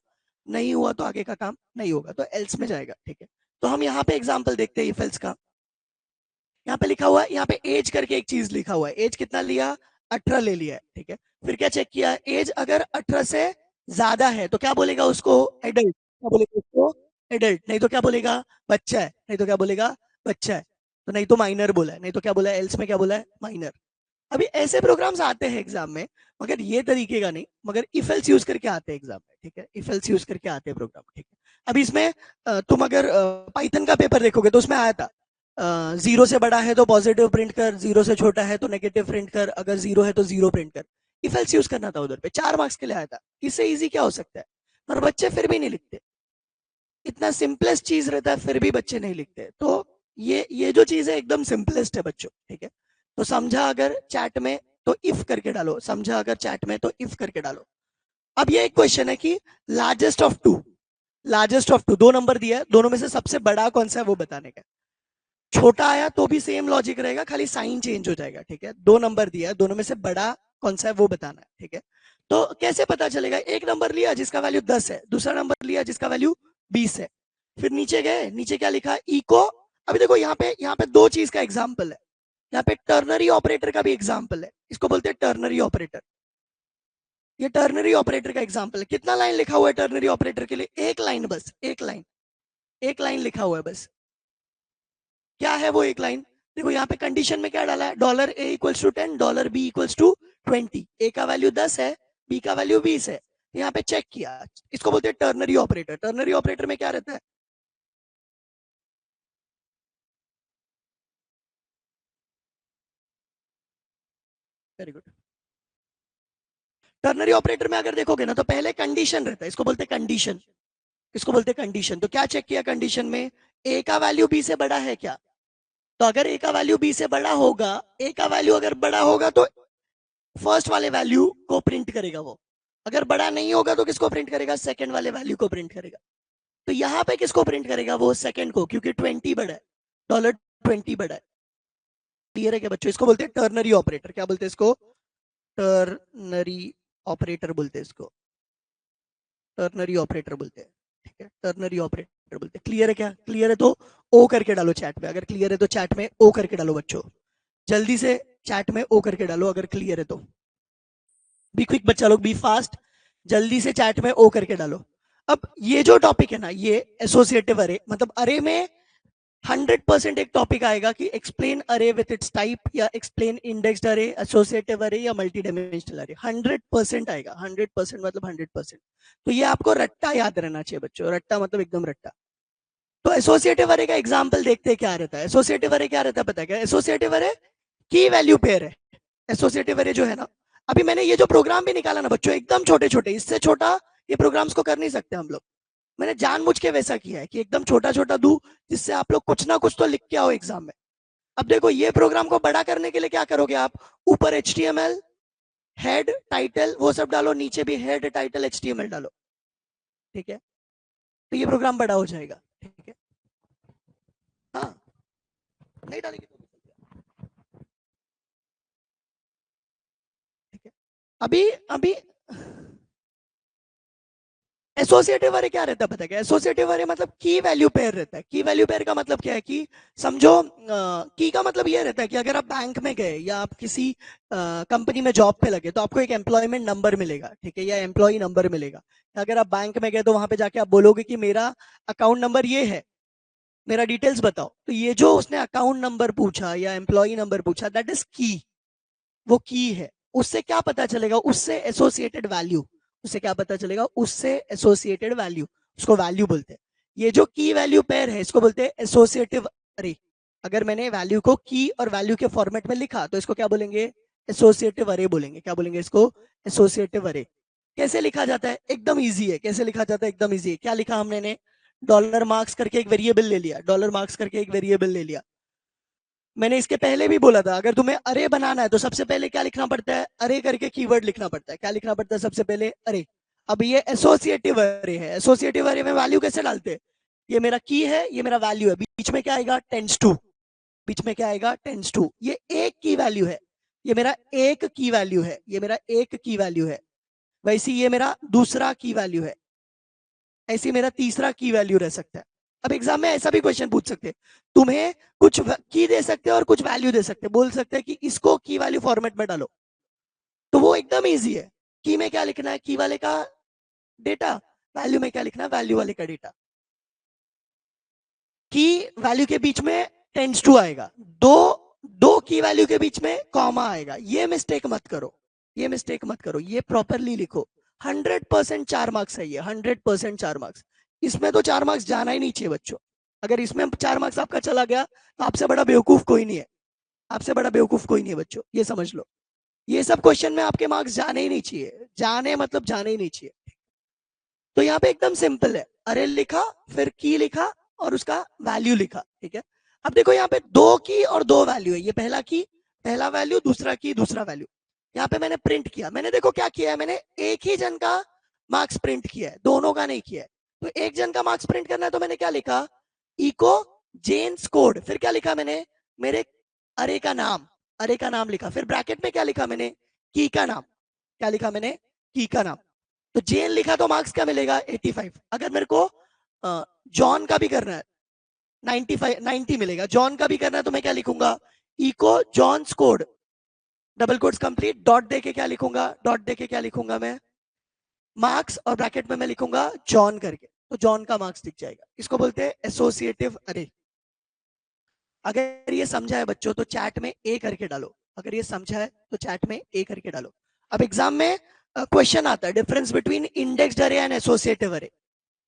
नहीं हुआ तो आगे का काम नहीं होगा, तो एल्स में जाएगा, ठीक है। तो हम यहाँ पे एग्जाम्पल देखते हैं इफ एल्स का। यहाँ पे लिखा हुआ है, यहाँ पे एज करके एक चीज लिखा हुआ है, एज कितना लिया, 18 ले लिया है, ठीक है। फिर क्या चेक किया, एज अगर 18 से ज्यादा है तो क्या बोलेगा उसको, एडल्ट, क्या बोलेगा उसको, एडल्ट, नहीं तो क्या बोलेगा, बच्चा है, नहीं तो क्या बोलेगा, बच्चा है। तो नहीं तो माइनर बोला है, नहीं तो क्या बोला है, एल्स में क्या बोला है, माइनर। अभी ऐसे प्रोग्राम्स आते हैं एग्जाम में, मगर ये तरीके का नहीं, मगर इफ एल्स यूज करके आते हैं एग्जाम में, ठीक है, इफ एल्स यूज करके आते हैं प्रोग्राम, ठीक है। अभी इसमें तुम अगर पाइथन का पेपर देखोगे तो उसमें आया था, जीरो से बड़ा है तो पॉजिटिव प्रिंट कर, जीरो से छोटा है तो नेगेटिव प्रिंट कर, अगर जीरो है तो जीरो प्रिंट कर। इफ एल्स यूज करना था उधर पे, 4 मार्क्स के लिए आया था। इससे इजी क्या हो सकता है, पर बच्चे फिर भी नहीं लिखते। इतना सिंपलेस्ट चीज रहता है फिर भी बच्चे नहीं लिखते। तो ये जो चीज है एकदम सिंपलेस्ट है बच्चों, ठीक है। तो समझा अगर चैट में तो इफ करके डालो, समझा अगर चैट में तो इफ करके डालो। अब ये एक क्वेश्चन है कि largest of two, largest of two, 2 number दिया है, दोनों में से सबसे बड़ा कौन सा है वो बताने का। छोटा आया तो भी सेम लॉजिक रहेगा, खाली साइन चेंज हो जाएगा, ठीक है। 2 नंबर दिया है, दोनों में से बड़ा कौन सा है वो बताना है, ठीक है। तो कैसे पता चलेगा, एक नंबर लिया जिसका वैल्यू 10 है, दूसरा नंबर लिया जिसका वैल्यू 20 है। फिर नीचे गए, नीचे क्या लिखा, इको। अभी देखो यहाँ पे 2 चीज का एग्जाम्पल है, यहाँ पे टर्नरी ऑपरेटर का भी एग्जाम्पल है, इसको बोलते हैं टर्नरी ऑपरेटर। ये टर्नरी ऑपरेटर का एग्जाम्पल है। कितना लाइन लिखा हुआ है टर्नरी ऑपरेटर के लिए, एक लाइन बस, एक लाइन, एक लाइन लिखा हुआ है बस। क्या है वो एक लाइन, देखो यहाँ पे कंडीशन में क्या डाला है, dollar A equals to 10, dollar B equals to 20। A का वैल्यू 10 है, बी का वैल्यू 20 है, यहाँ पे चेक किया। इसको बोलते हैं टर्नरी ऑपरेटर। टर्नरी ऑपरेटर में क्या रहता है, वेरी गुड। टर्नरी ऑपरेटर में अगर देखोगे ना तो पहले कंडीशन रहता है, इसको बोलते हैं कंडीशन, इसको बोलते हैं कंडीशन। तो क्या चेक किया कंडीशन में, ए का वैल्यू बी से बड़ा है क्या। तो अगर ए का वैल्यू बी से बड़ा होगा, ए का वैल्यू अगर बड़ा होगा तो फर्स्ट वाले वैल्यू को प्रिंट करेगा वो। अगर बड़ा नहीं होगा तो किसको प्रिंट करेगा, सेकंड वाले वैल्यू को प्रिंट करेगा। तो यहाँ पे किसको प्रिंट करेगा, वो सेकंड को, क्योंकि 20 बड़ा है, डॉलर 20 बड़ा है। क्लियर है क्या बच्चों, इसको बोलते हैं टर्नरी ऑपरेटर। क्या बोलते हैं इसको, टर्नरी ऑपरेटर बोलते हैं इसको, टर्नरी ऑपरेटर बोलते हैं, ठीक है, टर्नरी ऑपरेटर बोलते हैं। क्लियर है क्या, क्लियर है तो ओ करके डालो चैट में, अगर क्लियर है तो चैट में ओ करके डालो बच्चों, जल्दी से चैट में ओ करके डालो अगर क्लियर है तो। बी क्विक बच्चा लोग, बी फास्ट, जल्दी से चैट में ओ करके डालो। अब ये जो टॉपिक है ना, ये एसोसिएटिव अरे, मतलब अरे में 100% एक टॉपिक आएगा कि एक्सप्लेन अरे विथ इट्स टाइप, या एक्सप्लेन इंडेक्स्ड अरे, एसोसिएटिव अरे, या मल्टी डायमेंशनल अरे। 100% आएगा, 100% मतलब 100%। तो ये आपको रट्टा याद रहना चाहिए बच्चों, रट्टा मतलब एकदम रट्टा। तो एसोसिएटिव अरे का एग्जाम्पल देखते हैं क्या रहता है। एसोसिएटिव अरे क्या रहता है पता है क्या, एसोसिएटिव अरे की वैल्यू पेयर है। एसोसिएटिव अरे जो है ना, अभी मैंने ये जो प्रोग्राम भी निकाला ना बच्चों, एकदम छोटे छोटे, इससे छोटा ये प्रोग्राम्स को कर नहीं सकते हम लोग। मैंने जानबूझ के वैसा किया है कि एकदम छोटा छोटा दू, जिससे आप लोग कुछ ना कुछ तो लिख के आओ एग्जाम में। अब देखो ये प्रोग्राम को बड़ा करने के लिए क्या करोगे आप, ऊपर HTML हेड टाइटल वो सब डालो, नीचे भी हेड टाइटल HTML डालो, ठीक है। तो ये प्रोग्राम बड़ा हो जाएगा, ठीक है। हाँ, नहीं डालेंगे तो ठीक है। अभी अभी एसोसिएटिव अरे क्या रहता है पता है क्या? एसोसिएटिव अरे मतलब की वैल्यू पेयर रहता है। की वैल्यू पेयर का मतलब क्या है कि समझो, की का मतलब ये रहता है कि अगर आप बैंक में गए या आप किसी कंपनी में जॉब पे लगे तो आपको एक एम्प्लॉयमेंट नंबर मिलेगा, ठीक है, या एम्प्लॉय नंबर मिलेगा। अगर आप बैंक में गए तो वहां पे जाके आप बोलोगे कि मेरा अकाउंट नंबर ये है, मेरा डिटेल्स बताओ, तो ये जो उसने अकाउंट नंबर पूछा या एम्प्लॉय नंबर पूछा, दैट इज की। वो की है। उससे क्या पता चलेगा? उससे एसोसिएटेड वैल्यू। उससे क्या पता चलेगा? उससे एसोसिएटेड वैल्यू। उसको वैल्यू बोलते हैं। ये जो की वैल्यू पेयर है इसको बोलते हैं एसोसिएटिव अरे। अगर मैंने वैल्यू को की और वैल्यू के फॉर्मेट में लिखा तो इसको क्या बोलेंगे? एसोसिएटिव अरे बोलेंगे। क्या बोलेंगे इसको? एसोसिएटिव अरे। कैसे लिखा जाता है? एकदम ईजी है। कैसे लिखा जाता है? एकदम ईजी है। क्या लिखा हमने? डॉलर मार्क्स करके एक वेरिएबल ले लिया। डॉलर मार्क्स करके एक वेरिएबल ले लिया। मैंने इसके पहले भी बोला था, अगर तुम्हें अरे बनाना है तो सबसे पहले क्या लिखना पड़ता है? अरे करके कीवर्ड लिखना पड़ता है। क्या लिखना पड़ता है सबसे पहले? अरे। अब ये एसोसिएटिव अरे है। एसोसिएटिव अरे में वैल्यू कैसे डालते हैं? ये मेरा की है, ये मेरा वैल्यू है, बीच में क्या आएगा? Tens to. बीच में क्या आएगा? Tens two. ये एक की वैल्यू है। ये मेरा एक की वैल्यू है। ये मेरा एक की वैल्यू है। वैसे ये मेरा दूसरा की वैल्यू है। ऐसे मेरा तीसरा की वैल्यू रह सकता है। अब एग्जाम में ऐसा भी क्वेश्चन पूछ सकते हैं, तुम्हें कुछ की दे सकते हैं और कुछ वैल्यू दे सकते हैं, बोल सकते हैं कि इसको की वैल्यू फॉर्मेट में डालो। तो वो एकदम इजी है। की में क्या लिखना है? की वाले का डेटा। वैल्यू में क्या लिखना है? वैल्यू वाले का डेटा। की वैल्यू के बीच में टेंस टू आएगा। दो दो की वैल्यू के बीच में कॉमा आएगा। ये मिस्टेक मत करो। ये मिस्टेक मत करो। ये प्रॉपरली लिखो। 100% 4 मार्क्स है ये। 100% 4 मार्क्स। इसमें तो 4 मार्क्स जाना ही नहीं चाहिए बच्चों। अगर इसमें 4 मार्क्स आपका चला गया तो आपसे बड़ा बेवकूफ कोई नहीं है। आपसे बड़ा बेवकूफ कोई नहीं है बच्चों, ये समझ लो। ये सब क्वेश्चन में आपके मार्क्स जाने ही नहीं चाहिए। जाने मतलब जाने ही नहीं चाहिए। तो यहाँ पे एकदम सिंपल है। अरे लिखा, फिर की लिखा और उसका वैल्यू लिखा, ठीक है। अब देखो यहाँ पे दो की और दो वैल्यू है। ये पहला की, पहला वैल्यू, दूसरा की, दूसरा वैल्यू। यहाँ पे मैंने प्रिंट किया। मैंने देखो क्या किया है? मैंने एक ही जन का मार्क्स प्रिंट किया है, दोनों का नहीं किया है। तो एक जन का मार्क्स प्रिंट करना है तो मैंने क्या लिखा? इको जेन्स कोड। फिर क्या लिखा मैंने? मेरे अरे का नाम। अरे का नाम लिखा। फिर ब्रैकेट में क्या लिखा मैंने? की का नाम। क्या लिखा मैंने? की का नाम। तो जेन लिखा तो मार्क्स क्या मिलेगा? 85। अगर मेरे को जॉन का भी करना है 95, 90 मिलेगा। जॉन का भी करना है तो मैं क्या लिखूंगा? इको जॉन्स quote, double quotes complete, dot देके क्या लिखूंगा? डॉट देके क्या लिखूंगा मैं? मार्क्स, और ब्रैकेट में मैं लिखूंगा जॉन करके, तो जॉन का मार्क्स दिख जाएगा। इसको बोलते हैं एसोसिएटिव अरे। अगर ये समझा है बच्चों तो चैट में ए करके डालो। अगर ये समझा है तो चैट में ए करके डालो। अब एग्जाम में क्वेश्चन आता है डिफरेंस बिटवीन इंडेक्स्ड अरे एंड एसोसिएटिव अरे।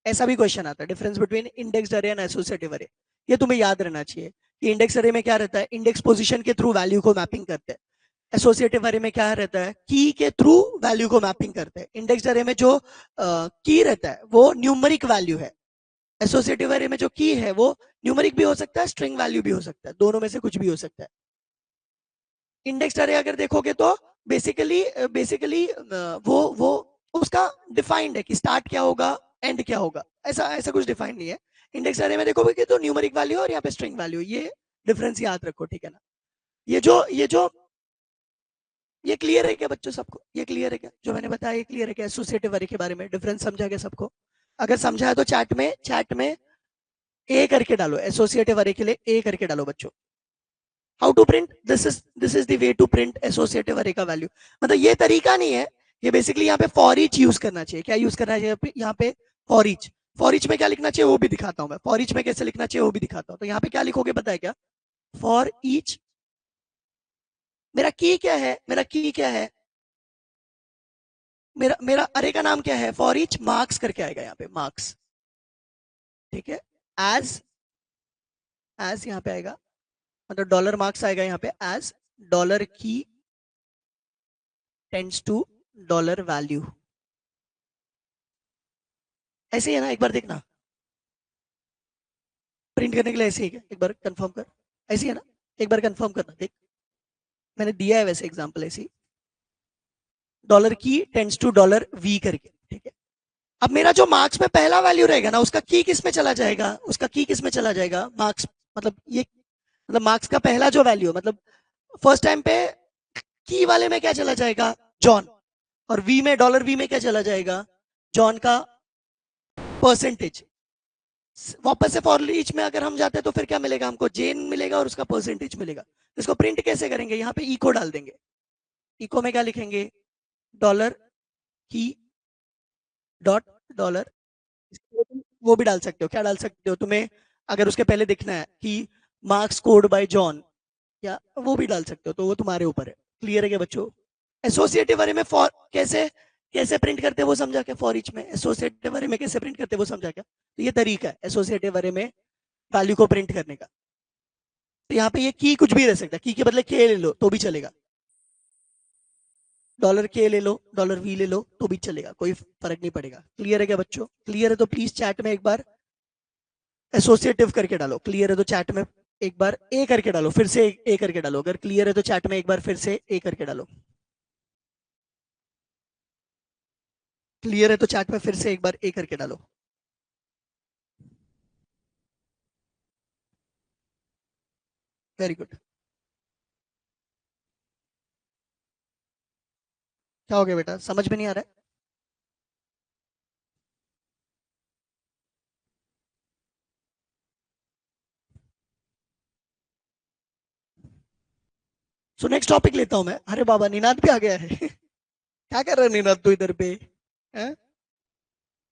ऐसा भी क्वेश्चन आता है, डिफरेंस बिटवीन इंडेक्स्ड अरे एंड एसोसिएटिव अरे। ये तुम्हें याद रहना चाहिए कि इंडेक्स अरे में क्या रहता है? इंडेक्स पोजीशन के थ्रू वैल्यू को मैपिंग करते हैं। एसोसिएटिव अरे में क्या रहता है? की के थ्रू वैल्यू को मैपिंग करते हैं। इंडेक्स अरे में जो की रहता है वो न्यूमरिक वैल्यू है। एसोसिएटिव अरे में जो की है वो न्यूमरिक भी हो सकता है, स्ट्रिंग वैल्यू भी हो सकता है, दोनों में से कुछ भी हो सकता है। इंडेक्स अरे अगर देखोगे तो बेसिकली बेसिकली वो उसका डिफाइंड है कि स्टार्ट क्या होगा, एंड क्या होगा। ऐसा ऐसा कुछ डिफाइंड नहीं है। इंडेक्स अरे में देखोगे कि तो न्यूमरिक वैल्यू और यहाँ पे स्ट्रिंग वैल्यू, ये डिफरेंस याद रखो, ठीक है ना। ये जो ये क्लियर है क्या बच्चों सबको? ये क्लियर है क्या जो मैंने बताया? ये क्लियर है क्या एसोसिएटिव अरे के बारे में? डिफरेंस समझा गया सबको? अगर समझा है तो चैट में ए करके डालो। एसोसिएटिव अरे के लिए ए करके डालो बच्चों। How to print? This is the way to print associative array का वैल्यू। मतलब ये तरीका नहीं है। ये बेसिकली यहाँ पे फॉर ईच यूज करना चाहिए। क्या यूज करना चाहिए यहाँ पे? For each. फॉर ईच में क्या लिखना चाहिए वो भी दिखाता हूँ मैं। फॉर ईच में कैसे लिखना चाहिए वो भी दिखाता हूँ। तो यहाँ पे क्या लिखोगे पता है क्या? For each. मेरा की क्या है? मेरा की क्या है? मेरा मेरा अरे का नाम क्या है? फॉर ईच मार्क्स करके आएगा यहाँ पे, मार्क्स, ठीक है। एज एज यहाँ पे आएगा, मतलब डॉलर मार्क्स आएगा यहाँ पे एज डॉलर की टेंड्स टू डॉलर वैल्यू। ऐसे ही है ना? एक बार देखना, प्रिंट करने के लिए ऐसे ही है। एक बार कंफर्म कर। ऐसे ही है ना? एक बार कंफर्म करना, देख। मैंने दिया है वैसे एग्जांपल ऐसे ही, डॉलर की टेंड्स टू डॉलर वी करके, ठीक है। अब मेरा जो मार्क्स में पहला वैल्यू रहेगा ना, उसका की किस में चला जाएगा? उसका की किस में चला जाएगा? मार्क्स, मतलब ये, मतलब मार्क्स का पहला जो वैल्यू, मतलब फर्स्ट टाइम पे की वाले में क्या चला जाएगा? जॉन। और वी में, डॉलर वी में क्या चला जाएगा? जॉन का परसेंटेज। वापस से फॉर ईच में अगर हम जाते हैं तो फिर क्या मिलेगा हमको, जेन मिलेगा और उसका परसेंटेज मिलेगा। इसको प्रिंट कैसे करेंगे, यहाँ पे इको डाल देंगे। इको में क्या लिखेंगे, डॉलर की डॉट डॉलर। वो भी डाल सकते हो, क्या डाल सकते हो तुम्हें अगर उसके पहले दिखना है कि मार्क्स कोड बाय जॉन, या वो भी डाल सकते हो, तो वो तुम्हारे ऊपर है। क्लियर है क्या बच्चों। एसोसिएटिव अरे में फॉर कैसे कैसे प्रिंट करते हैं वो समझा क्या, फॉर ईच में एसोसिएटिव अरे में कैसे प्रिंट करते हैं वो समझा क्या। तो ये तरीका है एसोसिएटिव अरे में वैल्यू को प्रिंट करने का। तो यहाँ पे ये की कुछ भी रह सकता है, की के बदले के ले लो तो भी चलेगा, डॉलर के ले लो, डॉलर वी ले लो तो भी चलेगा, कोई फर्क नहीं पड़ेगा। क्लियर है क्या बच्चों, क्लियर है तो प्लीज चैट में एक बार एसोसिएटिव करके डालो। क्लियर है तो चैट में एक बार ए करके डालो, फिर से ए करके डालो। अगर क्लियर है तो चैट में एक बार फिर से ए करके डालो। क्लियर है तो चैट में फिर से एक बार ए करके डालो। Very good. क्या हो गया बेटा, समझ में नहीं आ रहा है। सो नेक्स्ट टॉपिक लेता हूं मैं। अरे बाबा निनाद भी आ गया है क्या कर रहा है निनाद तू इधर पे,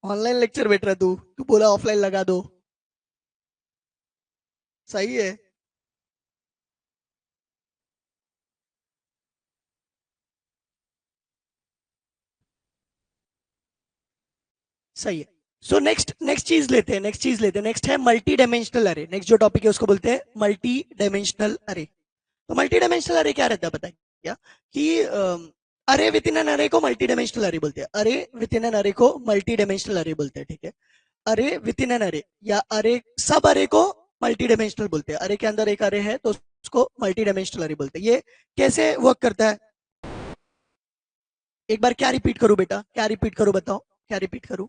ऑनलाइन लेक्चर बैठ रहा तू, तू बोला ऑफलाइन लगा दो। सही है। सही है। सो नेक्स्ट नेक्स्ट चीज लेते हैं, नेक्स्ट है मल्टी डायमेंशनल अरे। नेक्स्ट जो टॉपिक है उसको बोलते हैं मल्टी डायमेंशनल अरे। तो मल्टी डायमेंशनल अरे क्या रहता है पता है क्या, कि अरे विद इन एन अरे को मल्टी डायमेंशनल अरे बोलते हैं। अरे विद इन एन अरे को मल्टी डायमेंशनल अरे बोलते हैं, ठीक है। अरे विद इन एन अरे या अरे सब अरे को मल्टी डायमेंशनल बोलते हैं। अरे के अंदर एक अरे है तो उसको मल्टी डायमेंशनल अरे बोलते हैं। ये कैसे वर्क करता है, एक बार क्या रिपीट करूं बेटा, क्या रिपीट करूं बताओ, क्या रिपीट करूं,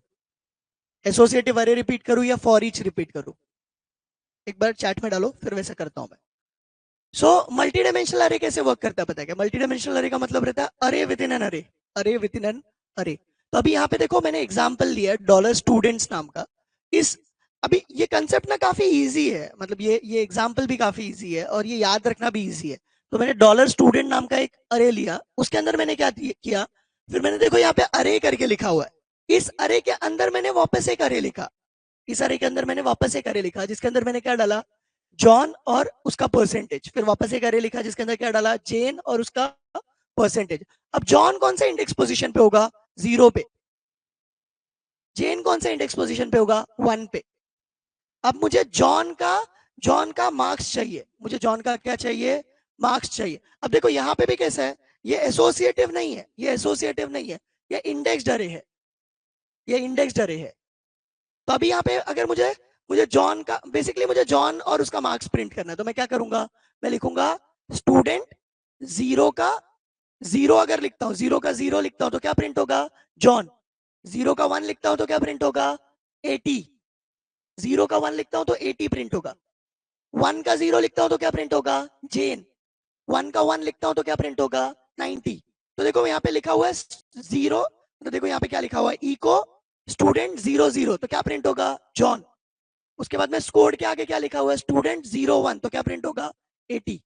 एसोसिएटिव अरे रिपीट करूं या फॉर ईच रिपीट करूं, एक बार चैट में डालो फिर वैसा करता हूं मैं। सो मल्टी डायमेंशनल अरे कैसे वर्क करता है पता है क्या, मल्टी डायमेंशनल अरे का मतलब रहता है अरे विद इन एन अरे, अरे विद इन एन अरे। तो अभी यहाँ पे देखो मैंने एग्जांपल लिया है डॉलर स्टूडेंट्स नाम का। इस अभी ये कंसेप्ट ना काफी इजी है, मतलब ये एग्जांपल भी काफी इजी है और ये याद रखना भी इजी है। तो मैंने डॉलर स्टूडेंट नाम का एक अरे लिया, उसके अंदर मैंने क्या किया, फिर मैंने देखो यहाँ पे अरे करके लिखा हुआ है, इस अरे के अंदर मैंने वापस एक अरे लिखा, इस अरे के अंदर मैंने वापस एक अरे लिखा जिसके अंदर मैंने क्या डाला, जॉन और उसका परसेंटेज। फिर वापस एक अरे लिखा जिसके अंदर क्या डाला, जेन और उसका परसेंटेज। अब जॉन कौन सा इंडेक्स पोजीशन पे होगा, 0 पे। जेन कौन सा इंडेक्स पोजीशन पे होगा, 1 पे। अब मुझे जॉन का मार्क्स चाहिए, मुझे जॉन का क्या चाहिए, मार्क्स चाहिए। अब देखो यहाँ पे भी कैसा है, ये एसोसिएटिव नहीं है, ये एसोसिएटिव नहीं है, ये इंडेक्स अरे है, ये इंडेक्स अरे है। तो अभी यहाँ पे अगर मुझे मुझे जॉन का बेसिकली मुझे जॉन और उसका मार्क्स प्रिंट करना है, तो मैं क्या करूंगा, मैं लिखूंगा स्टूडेंट जीरो का जीरो, अगर लिखता हूं जीरो का जीरो लिखता हूं तो क्या प्रिंट होगा, जॉन। जीरो का 1 लिखता हूं तो क्या प्रिंट होगा, 80। जीरो का 1 लिखता हूं तो 80 प्रिंट होगा। 1 का 0 लिखता हूं तो क्या प्रिंट होगा, जेन। 1 का 1 लिखता हूं तो क्या प्रिंट होगा, 90। तो देखो यहाँ पे लिखा हुआ है जीरो, तो देखो यहाँ पे क्या लिखा हुआ है, इको स्टूडेंट 00, तो क्या प्रिंट होगा, जॉन। उसके बाद में स्कोर के आगे क्या लिखा हुआ है, स्टूडेंट 01, तो क्या प्रिंट होगा, 80।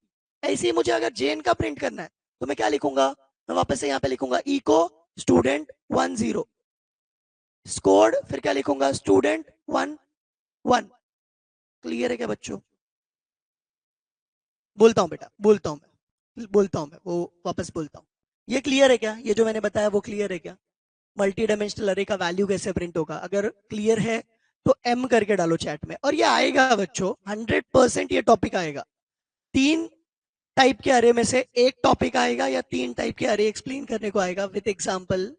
ऐसे ही मुझे अगर जेन का प्रिंट करना है तो मैं क्या लिखूंगा, मैं वापस से यहाँ पे लिखूंगा इको स्टूडेंट 10 स्कोर्ड, फिर क्या लिखूंगा, स्टूडेंट 11। क्लियर है क्या बच्चों, बोलता हूँ बेटा, बोलता हूँ मैं वो वापस बोलता हूँ। ये क्लियर है क्या, ये जो मैंने बताया वो क्लियर है क्या, मल्टी डायमेंशनल अरे का वैल्यू कैसे प्रिंट होगा। अगर क्लियर है तो एम करके डालो चैट में, और ये आएगा बच्चों 100% ये टॉपिक आएगा। 3 टाइप के अरे में से एक टॉपिक आएगा या 3 टाइप के अरे एक्सप्लेन करने को आएगा विद एग्जांपल,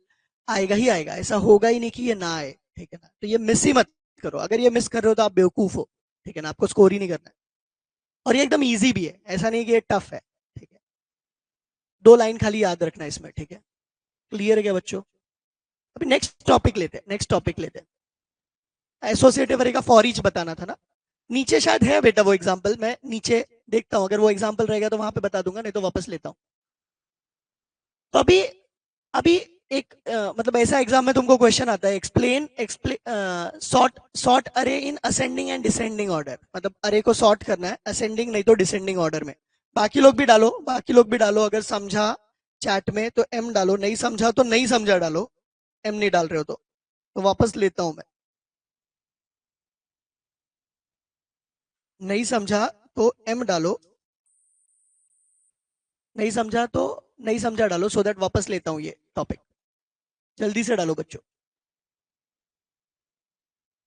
आएगा ही आएगा, ऐसा होगा ही नहीं कि ये ना आए, ठीक है ना। तो ये मिस ही मत करो, अगर ये मिस कर रहे हो तो आप बेवकूफ हो, ठीक है ना, आपको स्कोर ही नहीं करना है। और ये एकदम ईजी भी है, ऐसा नहीं कि ये टफ है, ठीक है। 2 लाइन खाली याद रखना है इसमें, ठीक है। क्लियर है क्या बच्चों। अभी नेक्स्ट टॉपिक लेते हैं एसोसिएटिव अरे का फॉर ईच बताना था ना। नीचे शायद है बेटा वो एग्जांपल, मैं नीचे देखता हूं, अगर वो एग्जांपल रहेगा तो वहां पे बता दूंगा, नहीं तो वापस लेता हूं। तो अभी अभी एक मतलब ऐसा एग्जाम में तुमको क्वेश्चन आता है, explain sort sort array in ascending and descending order, मतलब अरे को सॉर्ट करना है असेंडिंग नहीं तो डिसेंडिंग ऑर्डर में। बाकी लोग भी डालो, बाकी लोग भी डालो, अगर समझा चैट में तो एम डालो, नहीं समझा तो नहीं समझा डालो, एम नहीं डाल रहे हो तो वापस लेता हूं मैं। नहीं समझा तो एम डालो, नहीं समझा तो नहीं समझा डालो, सो दैट वापस लेता हूं ये टॉपिक। जल्दी से डालो बच्चों।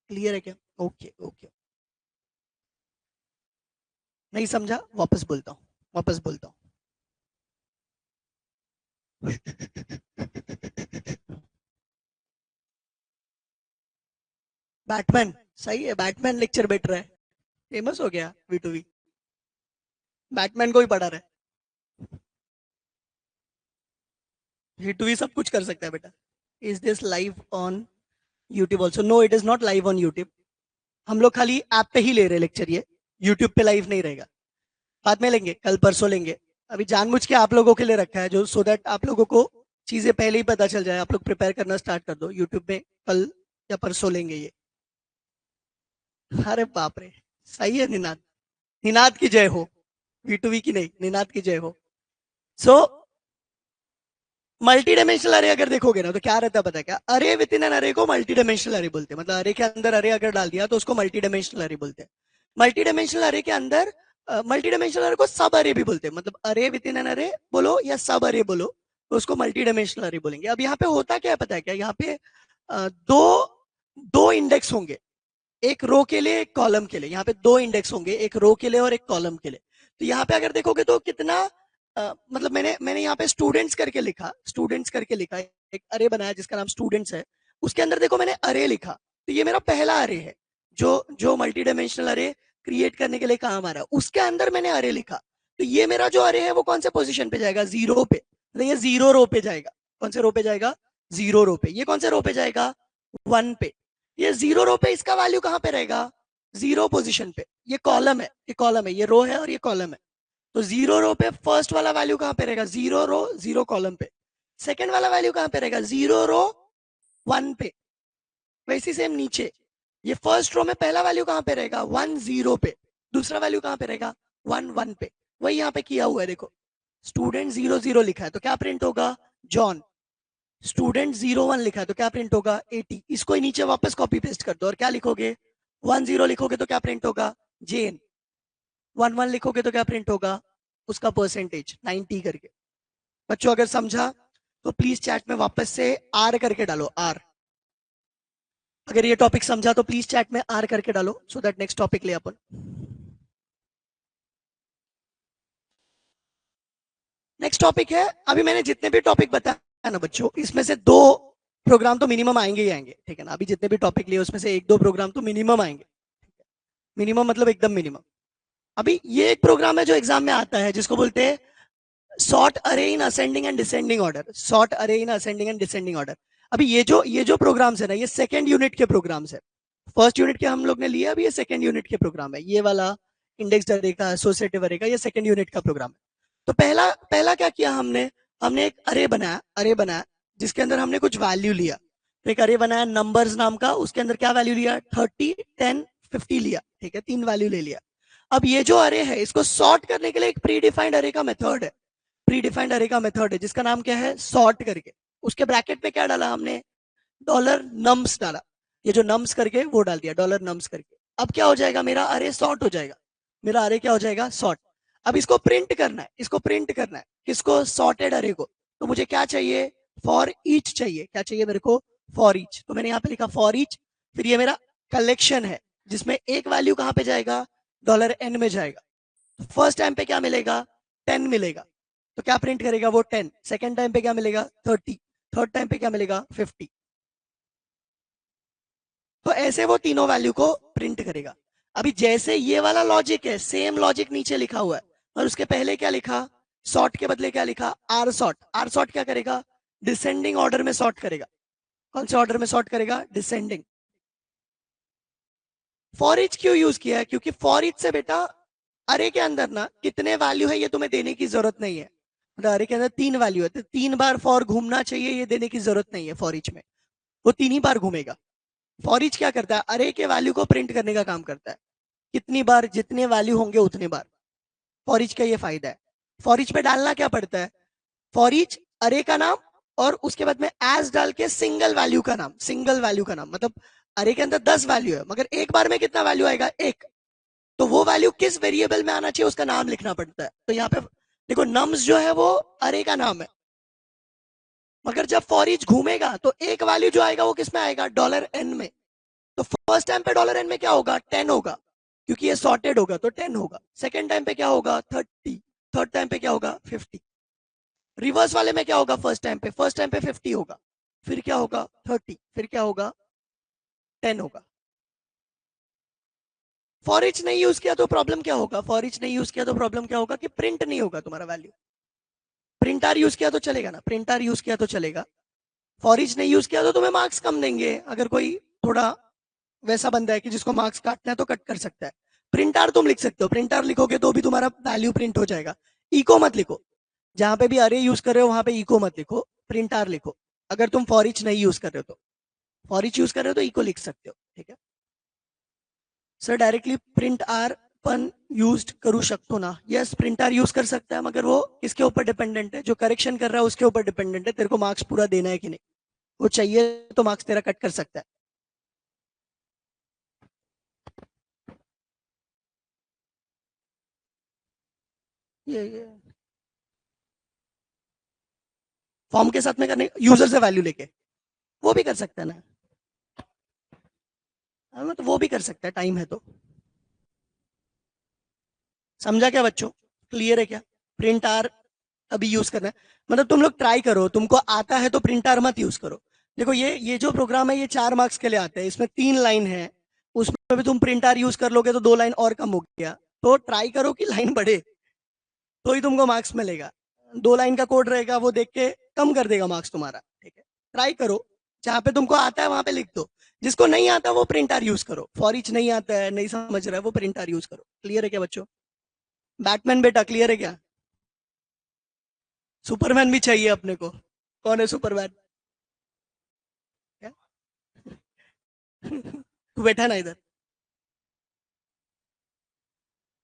क्लियर है क्या? Okay okay. नहीं समझा वापस बोलता हूँ, वापस बोलता हूँ। बैटमैन, सही है, बैटमैन लेक्चर बैठ रहा है, फेमस हो गया V2V। बैटमैन को ही पढ़ा रहा है, V2V सब कुछ कर सकता है बेटा। Is this live on YouTube also? No, it is not live on YouTube. हम लोग खाली ऐप पे ही ले रहे लेक्चर, ये यूट्यूब पे लाइव नहीं रहेगा। बाद में लेंगे, कल परसों लेंगे। अभी जानबूझ के आप लोगों के लिए रखा है, जो सो दैट आप लोगों को चीजें पहले ही पता चल जाए, आप लोग प्रिपेयर करना स्टार्ट कर दो। यूट्यूब में कल या परसों लेंगे ये। अरे बाप रे, सही है निनाद, निनाद की जय हो। V2V की नहीं, निनाद की जय हो। सो मल्टी डायमेंशनल अरे अगर देखोगे ना तो क्या रहता है पता है क्या? अरे विद इन एन अरे को मल्टी डायमेंशनल अरे बोलते हैं, मतलब अरे के अंदर अरे अगर डाल दिया तो उसको मल्टी डायमेंशनल अरे बोलते हैं। मल्टी डायमेंशनल अरे के अंदर मल्टी डायमेंशनल अरे को सब अरे भी बोलते हैं, मतलब अरे विद इन एन अरे बोलो या सब अरे बोलो तो उसको मल्टी डायमेंशनल अरे बोलेंगे। अब यहाँ पे होता क्या है पता है क्या? यहाँ पे दो दो इंडेक्स होंगे, एक रो के लिए एक कॉलम के लिए। यहाँ पे दो इंडेक्स होंगे, एक रो के लिए और एक कॉलम के लिए। तो यहाँ पे अगर देखोगे तो कितना मतलब मैंने मैंने यहाँ पे स्टूडेंट्स करके लिखा, स्टूडेंट्स करके लिखा, एक अरे बनाया जिसका नाम स्टूडेंट्स है। उसके अंदर देखो मैंने अरे लिखा, तो ये मेरा पहला अरे है जो जो मल्टी डायमेंशनल अरे क्रिएट करने के लिए काम आ रहा है। उसके अंदर मैंने अरे लिखा, तो ये मेरा जो अरे है वो कौन से पोजिशन पे जाएगा? जीरो पे, मतलब ये जीरो रो पे जाएगा। कौन से रो पे जाएगा? जीरो रो पे। ये कौन से रो पे जाएगा? वन पे। ये जीरो रो पे इसका वैल्यू कहां पे रहेगा? जीरो पोजीशन पे। ये कॉलम है, ये कॉलम है, ये रो है और ये कॉलम है। तो जीरो रो पे फर्स्ट वाला वैल्यू कहां पे रहेगा? जीरो रो जीरो कॉलम पे। सेकंड वाला वैल्यू कहां पे रहेगा? जीरो रो वन पे। वैसे सेम नीचे, ये फर्स्ट रो में पहला वैल्यू कहां पे रहेगा? वन जीरो पे। दूसरा वैल्यू कहां पे रहेगा? वन वन पे। वही यहाँ पे किया हुआ है देखो, स्टूडेंट जीरो जीरो लिखा है तो क्या प्रिंट होगा? जॉन। स्टूडेंट 01 लिखा है तो क्या प्रिंट होगा? 80। इसको ही नीचे वापस कॉपी पेस्ट कर दो और क्या लिखोगे? 10 लिखोगे तो क्या प्रिंट होगा? जेन। 11 लिखोगे तो क्या प्रिंट होगा? उसका परसेंटेज 90 करके। बच्चों अगर समझा तो प्लीज चैट में वापस से आर करके डालो, आर। अगर ये टॉपिक समझा तो प्लीज चैट में आर करके डालो, सो दैट नेक्स्ट टॉपिक ले अपन। नेक्स्ट टॉपिक है, अभी मैंने जितने भी टॉपिक बताया ना बच्चों, इसमें से दो प्रोग्राम तो मिनिमम आएंगे ही आएंगे, ठीक है ना? अभी जितने भी टॉपिक लिए उसमें से एक दो प्रोग्राम तो मिनिमम आएंगे। मिनिमम मतलब एकदम मिनिमम। अभी ये एक प्रोग्राम है जो एग्जाम में आता है, जिसको बोलते हैं sort array in ascending and descending order. Sort array in ascending and descending order. अभी ये जो प्रोग्राम्स है ना, ये सेकंड यूनिट के प्रोग्राम्स है। फर्स्ट यूनिट के हम लोग ने लिया, अभी ये सेकंड यूनिट के प्रोग्राम है। ये वाला इंडेक्स अरे का, एसोसिएटिव अरे का, ये सेकंड यूनिट का प्रोग्राम है। तो पहला पहला क्या किया हमने? हमने एक अरे बनाया जिसके अंदर हमने कुछ वैल्यू लिया। तो एक अरे बनाया नंबर्स नाम का, उसके अंदर क्या वैल्यू लिया? 30, 10, 50 लिया, ठीक है, तीन वैल्यू ले लिया। अब ये जो अरे है इसको सॉर्ट करने के लिए एक प्री डिफाइंड अरे का मेथड है, प्री डिफाइंड अरे का मेथड है जिसका नाम क्या है? सॉर्ट करके। उसके ब्रैकेट में क्या डाला हमने? डॉलर नम्स डाला। ये जो नम्स करके वो डाल दिया, डॉलर नम्स करके। अब क्या हो जाएगा? मेरा अरे सॉर्ट हो जाएगा। मेरा अरे क्या हो जाएगा? सॉर्ट। अब इसको प्रिंट करना है, इसको प्रिंट करना है किसको? सॉर्टेड अरे को। तो मुझे क्या चाहिए? फॉर ईच चाहिए। क्या चाहिए मेरे को? For each. तो मैंने यहाँ पे लिखा फॉर ईच। फिर ये मेरा कलेक्शन है जिसमें एक वैल्यू कहां पे जाएगा? डॉलर एन में जाएगा। फर्स्ट टाइम पे क्या मिलेगा? 10 मिलेगा, तो क्या प्रिंट करेगा वो? 10। सेकेंड टाइम पे क्या मिलेगा? 30। थर्ड टाइम पे क्या मिलेगा? 50। तो ऐसे वो तीनों वैल्यू को प्रिंट करेगा। अभी जैसे ये वाला लॉजिक है, सेम लॉजिक नीचे लिखा हुआ है, और उसके पहले क्या लिखा? सॉर्ट के बदले क्या लिखा? Are sort. आर सॉर्ट क्या करेगा? डिसेंडिंग ऑर्डर में सॉर्ट करेगा। कौन से ऑर्डर में सॉर्ट करेगा? डिसेंडिंग। फॉर ईच क्यों यूज किया है? क्योंकि फॉर ईच से बेटा अरे के अंदर ना कितने वैल्यू है ये तुम्हें देने की जरूरत नहीं है। मतलब अरे के अंदर 3 वैल्यू है तो 3 बार फॉर घूमना चाहिए ये देने की जरूरत नहीं है फॉर ईच में, वो 3 ही बार घूमेगा। फॉर ईच क्या करता है, अरे के वैल्यू को प्रिंट करने का काम करता है, कितनी बार जितने वैल्यू होंगे उतने बार। फॉर ईच का ये फायदा है। फॉर ईच पे डालना क्या पड़ता है, फॉर ईच अरे का नाम और उसके बाद में एज डाल के सिंगल वैल्यू का नाम, सिंगल वैल्यू का नाम, मतलब अरे के अंदर 10 वैल्यू है मगर एक बार में कितना वैल्यू आएगा, एक। तो वो वैल्यू किस वेरिएबल में आना चाहिए उसका नाम लिखना पड़ता है। तो यहाँ पे देखो नम्स जो है वो अरे का नाम है, मगर जब फॉर ईच घूमेगा तो एक वैल्यू जो आएगा वो किस में आएगा, डॉलर एन में। तो फर्स्ट टाइम पे डॉलर एन में क्या होगा, 10 होगा, क्योंकि ये सॉर्टेड होगा तो 10 होगा। सेकेंड टाइम पे क्या होगा, 30। थर्ड टाइम पे क्या होगा, 50। रिवर्स वाले में क्या होगा, फर्स्ट टाइम पे 50 होगा, फिर क्या होगा 30, फिर क्या होगा 10 होगा। फॉर ईच नहीं यूज किया तो प्रॉब्लम क्या होगा, फॉर ईच नहीं यूज किया तो प्रॉब्लम क्या होगा कि प्रिंट नहीं होगा तुम्हारा वैल्यू। प्रिंट आर यूज किया तो चलेगा ना, प्रिंट आर यूज किया तो चलेगा। फॉर ईच नहीं यूज किया तो तुम्हें मार्क्स कम देंगे, अगर कोई थोड़ा वैसा बंदा है कि जिसको मार्क्स काटना है तो कट कर सकता है। प्रिंट आर तुम लिख सकते हो, प्रिंट आर लिखोगे तो भी तुम्हारा वैल्यू प्रिंट हो जाएगा। इको मत लिखो, जहां पे भी अरे यूज कर रहे हो वहां पे इको मत लिखो, प्रिंट आर लिखो। अगर तुम फॉर ईच नहीं यूज कर रहे हो तो, फॉर ईच यूज कर रहे हो तो इको लिख सकते हो, ठीक है। सर डायरेक्टली प्रिंट आर पण यूज करू शकतो ना, यस प्रिंट आर यूज कर सकता है, मगर वो किसके ऊपर डिपेंडेंट है, जो करेक्शन कर रहा है उसके ऊपर डिपेंडेंट है, तेरे को मार्क्स पूरा देना है कि नहीं। वो चाहिए तो मार्क्स तेरा कट कर सकता है। ये फॉर्म के साथ में करने, यूजर से वैल्यू लेके वो भी कर सकता है ना। हाँ, तो वो भी कर सकता है, टाइम है तो। समझा क्या बच्चों, क्लियर है क्या। प्रिंट आर अभी यूज करना है, मतलब तुम लोग ट्राई करो, तुमको आता है तो प्रिंट आर मत यूज करो। देखो ये जो प्रोग्राम है ये 4 मार्क्स के लिए आता है, इसमें 3 लाइन है, उसमें भी तुम प्रिंट आर यूज कर लोगे तो 2 लाइन और कम हो गया। तो ट्राई करो कि लाइन बढ़े तो ही तुमको मार्क्स मिलेगा। 2 लाइन का कोड रहेगा वो देख के कम कर देगा मार्क्स तुम्हारा, ठीक है। ट्राई करो, जहां पे तुमको आता है वहां पे लिख दो, जिसको नहीं आता वो प्रिंट आर यूज करो। फॉर ईच नहीं आता है, नहीं समझ रहा है, वो प्रिंट आर यूज करो। क्लियर है क्या बच्चों। बैटमैन बेटा क्लियर है क्या। सुपरमैन भी चाहिए अपने को, कौन है सुपरमैन, क्या? तू बैठा ना इधर।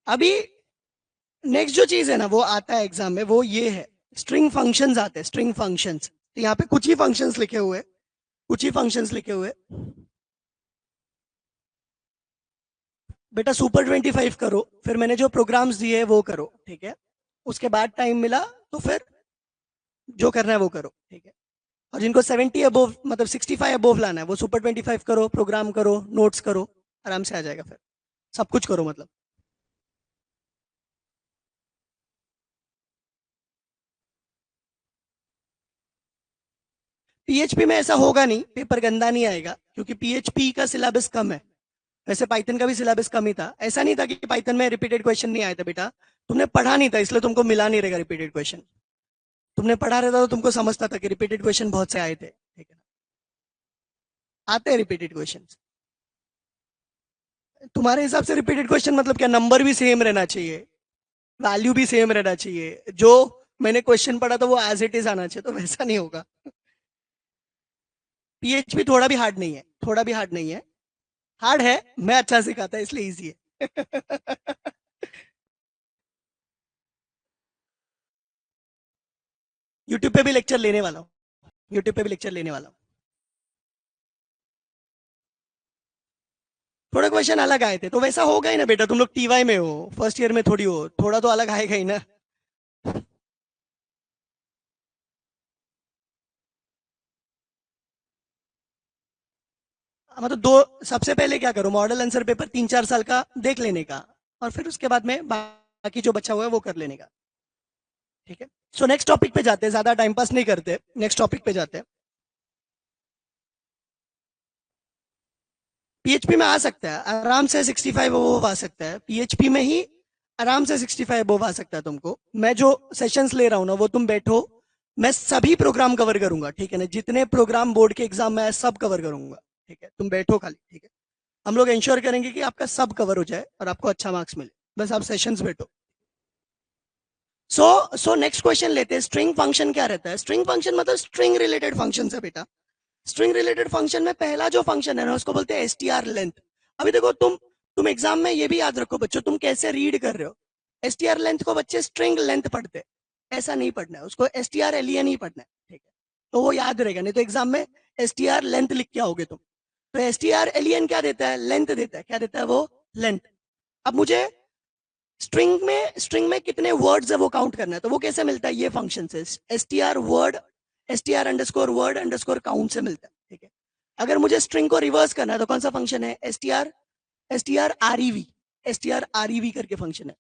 अभी नेक्स्ट जो चीज है ना वो आता है एग्जाम में, वो ये है, स्ट्रिंग फंक्शंस आते हैं, स्ट्रिंग फंक्शंस। तो यहाँ पे कुछ ही फंक्शंस लिखे हुए, कुछ ही फंक्शंस लिखे हुए। बेटा सुपर 25 करो, फिर मैंने जो प्रोग्राम्स दिए वो करो, ठीक है। उसके बाद टाइम मिला तो फिर जो करना है वो करो, ठीक है। और जिनको 70 अबोव मतलब 65 अबोव लाना है वो सुपर 25 करो, प्रोग्राम करो, नोट्स करो, आराम से आ जाएगा फिर। सब कुछ करो मतलब। पीएचपी में ऐसा होगा नहीं, पेपर गंदा नहीं आएगा, क्योंकि पीएचपी का सिलेबस कम है। वैसे पाइथन का भी सिलेबस कम ही था, ऐसा नहीं था कि पाइथन में रिपीटेड क्वेश्चन नहीं आए थे बेटा। तुमने पढ़ा नहीं था इसलिए तुमको मिला नहीं रहेगा रिपीटेड क्वेश्चन। तुमने पढ़ा रहता तो तुमको समझता था कि रिपीटेड क्वेश्चन बहुत से आए थे, ठीक है। आते हैं रिपीटेड क्वेश्चन। तुम्हारे हिसाब से रिपीटेड क्वेश्चन मतलब क्या, नंबर भी सेम रहना चाहिए, वैल्यू भी सेम रहना चाहिए, जो मैंने क्वेश्चन पढ़ा था वो एज इट इज आना चाहिए, तो वैसा नहीं होगा। पीएचपी थोड़ा भी हार्ड नहीं है, थोड़ा भी हार्ड नहीं है। हार्ड है, मैं अच्छा सिखाता है इसलिए इजी है। यूट्यूब पे भी लेक्चर लेने वाला हूँ, यूट्यूब पे भी लेक्चर लेने वाला हूँ। थोड़े क्वेश्चन अलग आए थे तो वैसा होगा ही ना बेटा, तुम लोग टीवाई में हो, फर्स्ट ईयर में थोड़ी हो, थोड़ा तो अलग आएगा ही ना। मतलब दो, सबसे पहले क्या करो, मॉडल आंसर पेपर 3-4 साल का देख लेने का, और फिर उसके बाद में बाकी जो बचा हुआ है वो कर लेने का, ठीक है। सो नेक्स्ट टॉपिक पे जाते हैं, ज्यादा टाइम पास नहीं करते, नेक्स्ट टॉपिक पे जाते हैं। पीएचपी में आ सकता है आराम से 65 वो आ सकता है, पीएचपी में ही आराम से 65 अबोव आ सकता है तुमको। मैं जो सेशंस ले रहा हूँ ना वो तुम बैठो, मैं सभी प्रोग्राम कवर करूंगा, ठीक है ना, जितने प्रोग्राम बोर्ड के एग्जाम में है सब कवर करूंगा, ठीक है। तुम बैठो खाली, ठीक है। हम लोग इंश्योर करेंगे कि आपका सब कवर हो जाए और आपको अच्छा मार्क्स मिले, बस आप सेशंस बैठो। सो नेक्स्ट क्वेश्चन लेते हैं, स्ट्रिंग फंक्शन क्या रहता है? स्ट्रिंग फंक्शन मतलब स्ट्रिंग रिलेटेड फंक्शन है बेटा। स्ट्रिंग रिलेटेड फंक्शन में पहला जो फंक्शन है ना उसको बोलते हैं एसटीआर लेंथ। अभी देखो तुम एग्जाम में ये भी याद रखो बच्चों, तुम कैसे रीड कर रहे हो। एसटीआर लेंथ को बच्चे स्ट्रिंग लेंथ पढ़ते, ऐसा नहीं पढ़ना है, उसको एसटीआर एलियन ही पढ़ना है, ठीक है? तो वो याद रहेगा, नहीं तो एग्जाम में एसटीआर लेंथ लिख के आओगे तुम। तो एसटीआर एलियन क्या देता है? लेंथ देता है। क्या देता है वो? लेंथ। अब मुझे स्ट्रिंग में कितने वर्ड्स है वो काउंट करना है, तो वो कैसे मिलता है? ये फंक्शन से STR word, STR underscore word underscore count से मिलता है, ठीक है? अगर मुझे स्ट्रिंग को रिवर्स करना है तो कौन सा फंक्शन है? एसटीआर आरईवी, एसटीआर आरईवी करके फंक्शन है।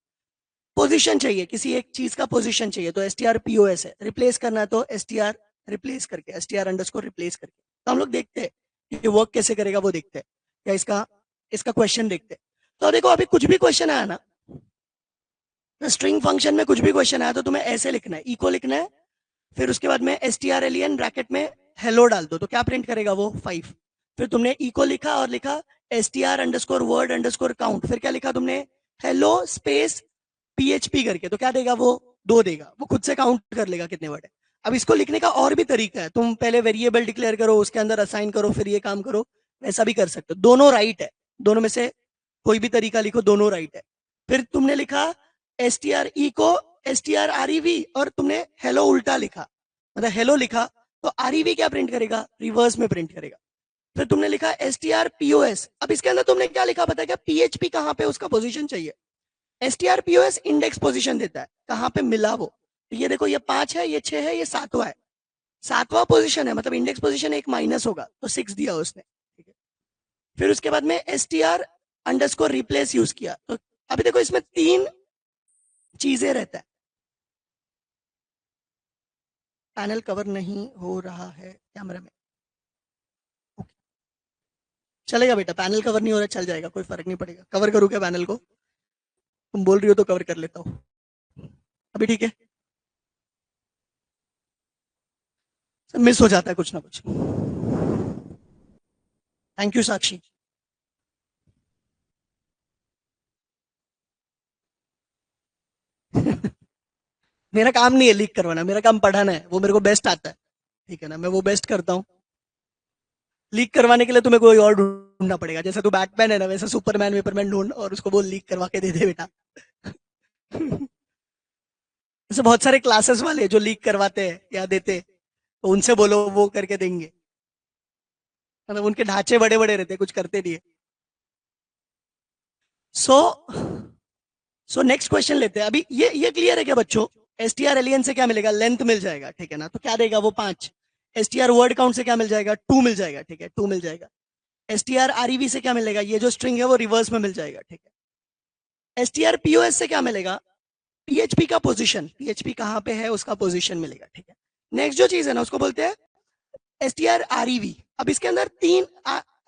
पोजीशन चाहिए, किसी एक चीज का पोजीशन चाहिए तो एसटीआर पीओएस है। रिप्लेस करना है तो एसटीआर रिप्लेस करके, एसटीआर अंडरस्कोर रिप्लेस करके। तो हम लोग देखते हैं कि वर्क कैसे करेगा, वो देखते हैं, या इसका क्वेश्चन देखते हैं। तो देखो अभी कुछ भी क्वेश्चन आया ना, स्ट्रिंग फंक्शन में कुछ भी क्वेश्चन आया तो तुम्हें ऐसे लिखना है, इको लिखना है, फिर उसके बाद में एसटीआर एलियन ब्रैकेट में हेलो डाल दो, तो क्या प्रिंट करेगा वो? 5। फिर तुमने इको लिखा और लिखा STR underscore word underscore count, फिर क्या लिखा तुमने? हेलो स्पेस पीएचपी करके, तो क्या देगा वो? 2 देगा। वो खुद से काउंट कर लेगा कितने वर्ड है। अब इसको लिखने का और भी तरीका है, तुम पहले वेरिएबल डिक्लेयर करो, उसके अंदर असाइन करो, फिर ये काम करो, वैसा भी कर सकते हो। दोनों राइट है, दोनों में से कोई भी तरीका लिखो, दोनों राइट है। फिर तुमने लिखा एसटीआर इको एसटीआर आरईवी और तुमने हेलो उल्टा लिखा, मतलब हेलो लिखा, तो आरईवी क्या प्रिंट करेगा? रिवर्स में प्रिंट करेगा। फिर तुमने लिखा एसटीआर पीओएस, अब इसके अंदर तुमने क्या लिखा पता है क्या? पीएचपी कहां पे उसका पोजीशन चाहिए। एसटीआर पीओएस इंडेक्स पोजीशन देता है, कहां पे मिला वो। तो ये देखो, ये 5 है, ये 6 है, ये 7वां है। 7वां पोजीशन है, मतलब इंडेक्स पोजीशन एक माइनस होगा, तो 6 दिया उसने, ठीक है? फिर उसके बाद में एसटीआर अंडरस्कोर रिप्लेस यूज किया। तो अभी देखो इसमें 3 चीजें रहता है। पैनल कवर नहीं हो रहा है कैमरे में, चलेगा बेटा, पैनल कवर नहीं हो रहा, चल जाएगा, कोई फर्क नहीं पड़ेगा। कवर करूँ क्या पैनल को? तुम बोल रही हो तो कवर कर लेता हूँ, अभी ठीक है? मिस हो जाता है कुछ ना कुछ। थैंक यू साक्षी। मेरा काम नहीं है लीक करवाना, मेरा काम पढ़ाना है, वो मेरे को बेस्ट आता है, ठीक है ना? मैं वो बेस्ट करता हूँ। लीक करवाने के लिए तुम्हें कोई और ढूंढना पड़ेगा, जैसे तू बैटमैन है ना, वैसे सुपरमैन वेपरमैन ढूंढ और उसको बोल लीक करवा के दे दे बेटा। ऐसे बहुत सारे क्लासेस वाले जो लीक करवाते हैं या देते हैं, तो उनसे बोलो, वो करके देंगे। मतलब उनके ढांचे बड़े बड़े रहते, कुछ करते नहीं है। सो सो नेक्स्ट क्वेश्चन लेते हैं। अभी ये क्लियर है क्या बच्चों? एसटीआर एलियन से क्या मिलेगा? लेंथ मिल जाएगा, ठीक है ना? तो क्या देगा वो? 5। एसटीआर वर्ड काउंट से क्या मिल जाएगा? 2 मिल जाएगा, ठीक है? 2 मिल जाएगा। एसटीआर आरईवी से क्या मिलेगा? ये जो स्ट्रिंग है वो रिवर्स में मिल जाएगा, ठीक है? एसटीआर पीओएस से क्या मिलेगा? पीएचपी का पोजीशन, पीएचपी कहां पे है उसका पोजीशन मिलेगा, ठीक है? नेक्स्ट जो चीज है ना उसको बोलते हैं एसटीआर आरईवी। अब इसके अंदर 3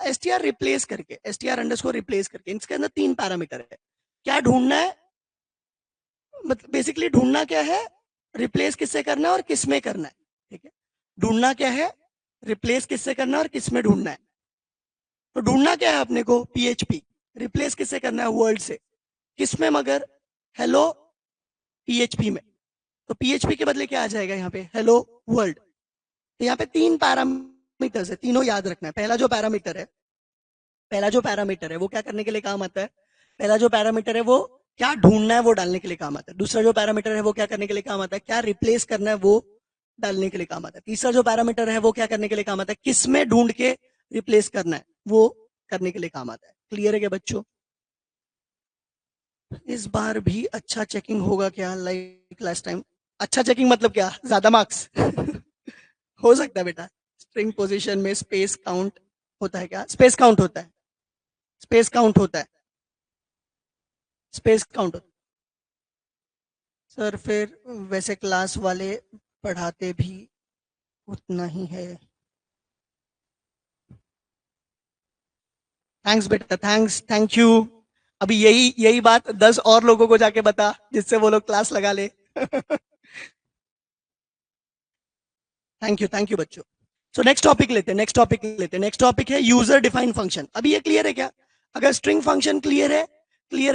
एसटीआर रिप्लेस करके, एसटीआर अंडरस्कोर रिप्लेस करके, इसके अंदर 3 पैरामीटर है। क्या ढूंढना है? मतलब बेसिकली ढूंढना क्या है? रिप्लेस किससे करना है और किस में करना है, ठीक है? ढूंढना क्या है? रिप्लेस किससे करना है और किस में ढूंढना है। तो ढूंढना क्या है अपने को? पीएचपी। रिप्लेस किससे करना है? वर्ल्ड से। किस में? मगर हेलो पीएचपी में। तो पीएचपी के बदले क्या आ जाएगा यहाँ पे? Hello world. तो यहाँ पे 3 पैरामीटर्स है, तीनों याद रखना है। पहला जो पैरामीटर है वो क्या करने के लिए काम आता है? पहला जो पैरामीटर है वो क्या ढूंढना है वो डालने के लिए काम आता है। दूसरा जो पैरामीटर है वो क्या करने के लिए काम आता है? क्या रिप्लेस करना है वो डालने के लिए काम आता है। तीसरा जो पैरामीटर है वो क्या करने के लिए काम आता है? किस में ढूंढ के रिप्लेस करना है वो करने के लिए काम आता है। क्लियर है क्या बच्चों? इस बार भी अच्छा चेकिंग होगा क्या, लाइक लास्ट टाइम? अच्छा चेकिंग मतलब क्या? ज्यादा मार्क्स? हो सकता है बेटा। स्ट्रिंग पोजीशन में स्पेस काउंट होता है क्या? स्पेस काउंट होता है, स्पेस काउंट होता है, स्पेस काउंट होता है। सर फिर वैसे क्लास वाले पढ़ाते भी उतना ही है। थैंक्स बेटा, थैंक्स, थैंक यू। अभी यही यही बात 10 और लोगों को जाके बता, जिससे वो लोग क्लास लगा ले। थैंक यू बच्चों। सो नेक्स्ट टॉपिक है यूजर डिफाइंड फंक्शन। अभी ये क्लियर है क्या? अगर स्ट्रिंग फंक्शन क्लियर है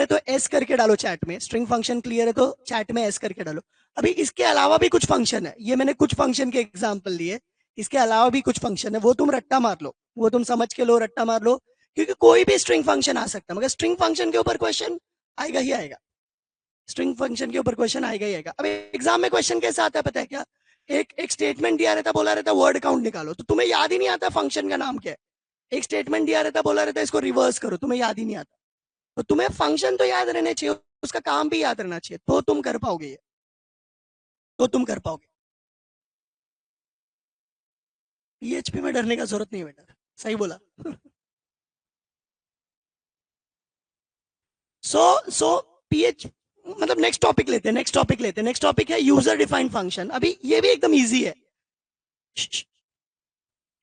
तो एस करके डालो चैट में। स्ट्रिंग फंक्शन क्लियर है तो चैट में एस करके डालो। अभी इसके अलावा भी कुछ फंक्शन है, ये मैंने कुछ फंक्शन के एग्जाम्पल लिए, इसके अलावा भी कुछ फंक्शन है, वो तुम रट्टा मार लो, वो तुम समझ के लो, रट्टा मार लो, क्योंकि कोई भी स्ट्रिंग फंक्शन आ सकता है, मगर स्ट्रिंग फंक्शन के ऊपर क्वेश्चन आएगा ही आएगा, स्ट्रिंग फंक्शन के ऊपर क्वेश्चन आएगा ही आएगा। अब एग्जाम में क्वेश्चन कैसा आता है पता है क्या, एक एक स्टेटमेंट दिया रहता, बोला रहता वर्ड काउंट निकालो, तो तुम्हें याद ही नहीं आता फंक्शन का नाम क्या है। एक स्टेटमेंट दिया रहता, बोला रहता इसको रिवर्स करो, तुम्हें याद ही नहीं आता। तो तुम्हें फंक्शन तो याद रहने चाहिए, उसका काम भी याद रहना चाहिए, तो तुम कर पाओगे ये, तो तुम कर पाओगे। पीएचपी में डरने का जरूरत नहीं है बेटा, सही बोला। सो पीएच मतलब नेक्स्ट टॉपिक लेते हैं, नेक्स्ट टॉपिक लेते हैं, नेक्स्ट टॉपिक है यूजर डिफाइंड फंक्शन। अभी ये भी एकदम इजी है।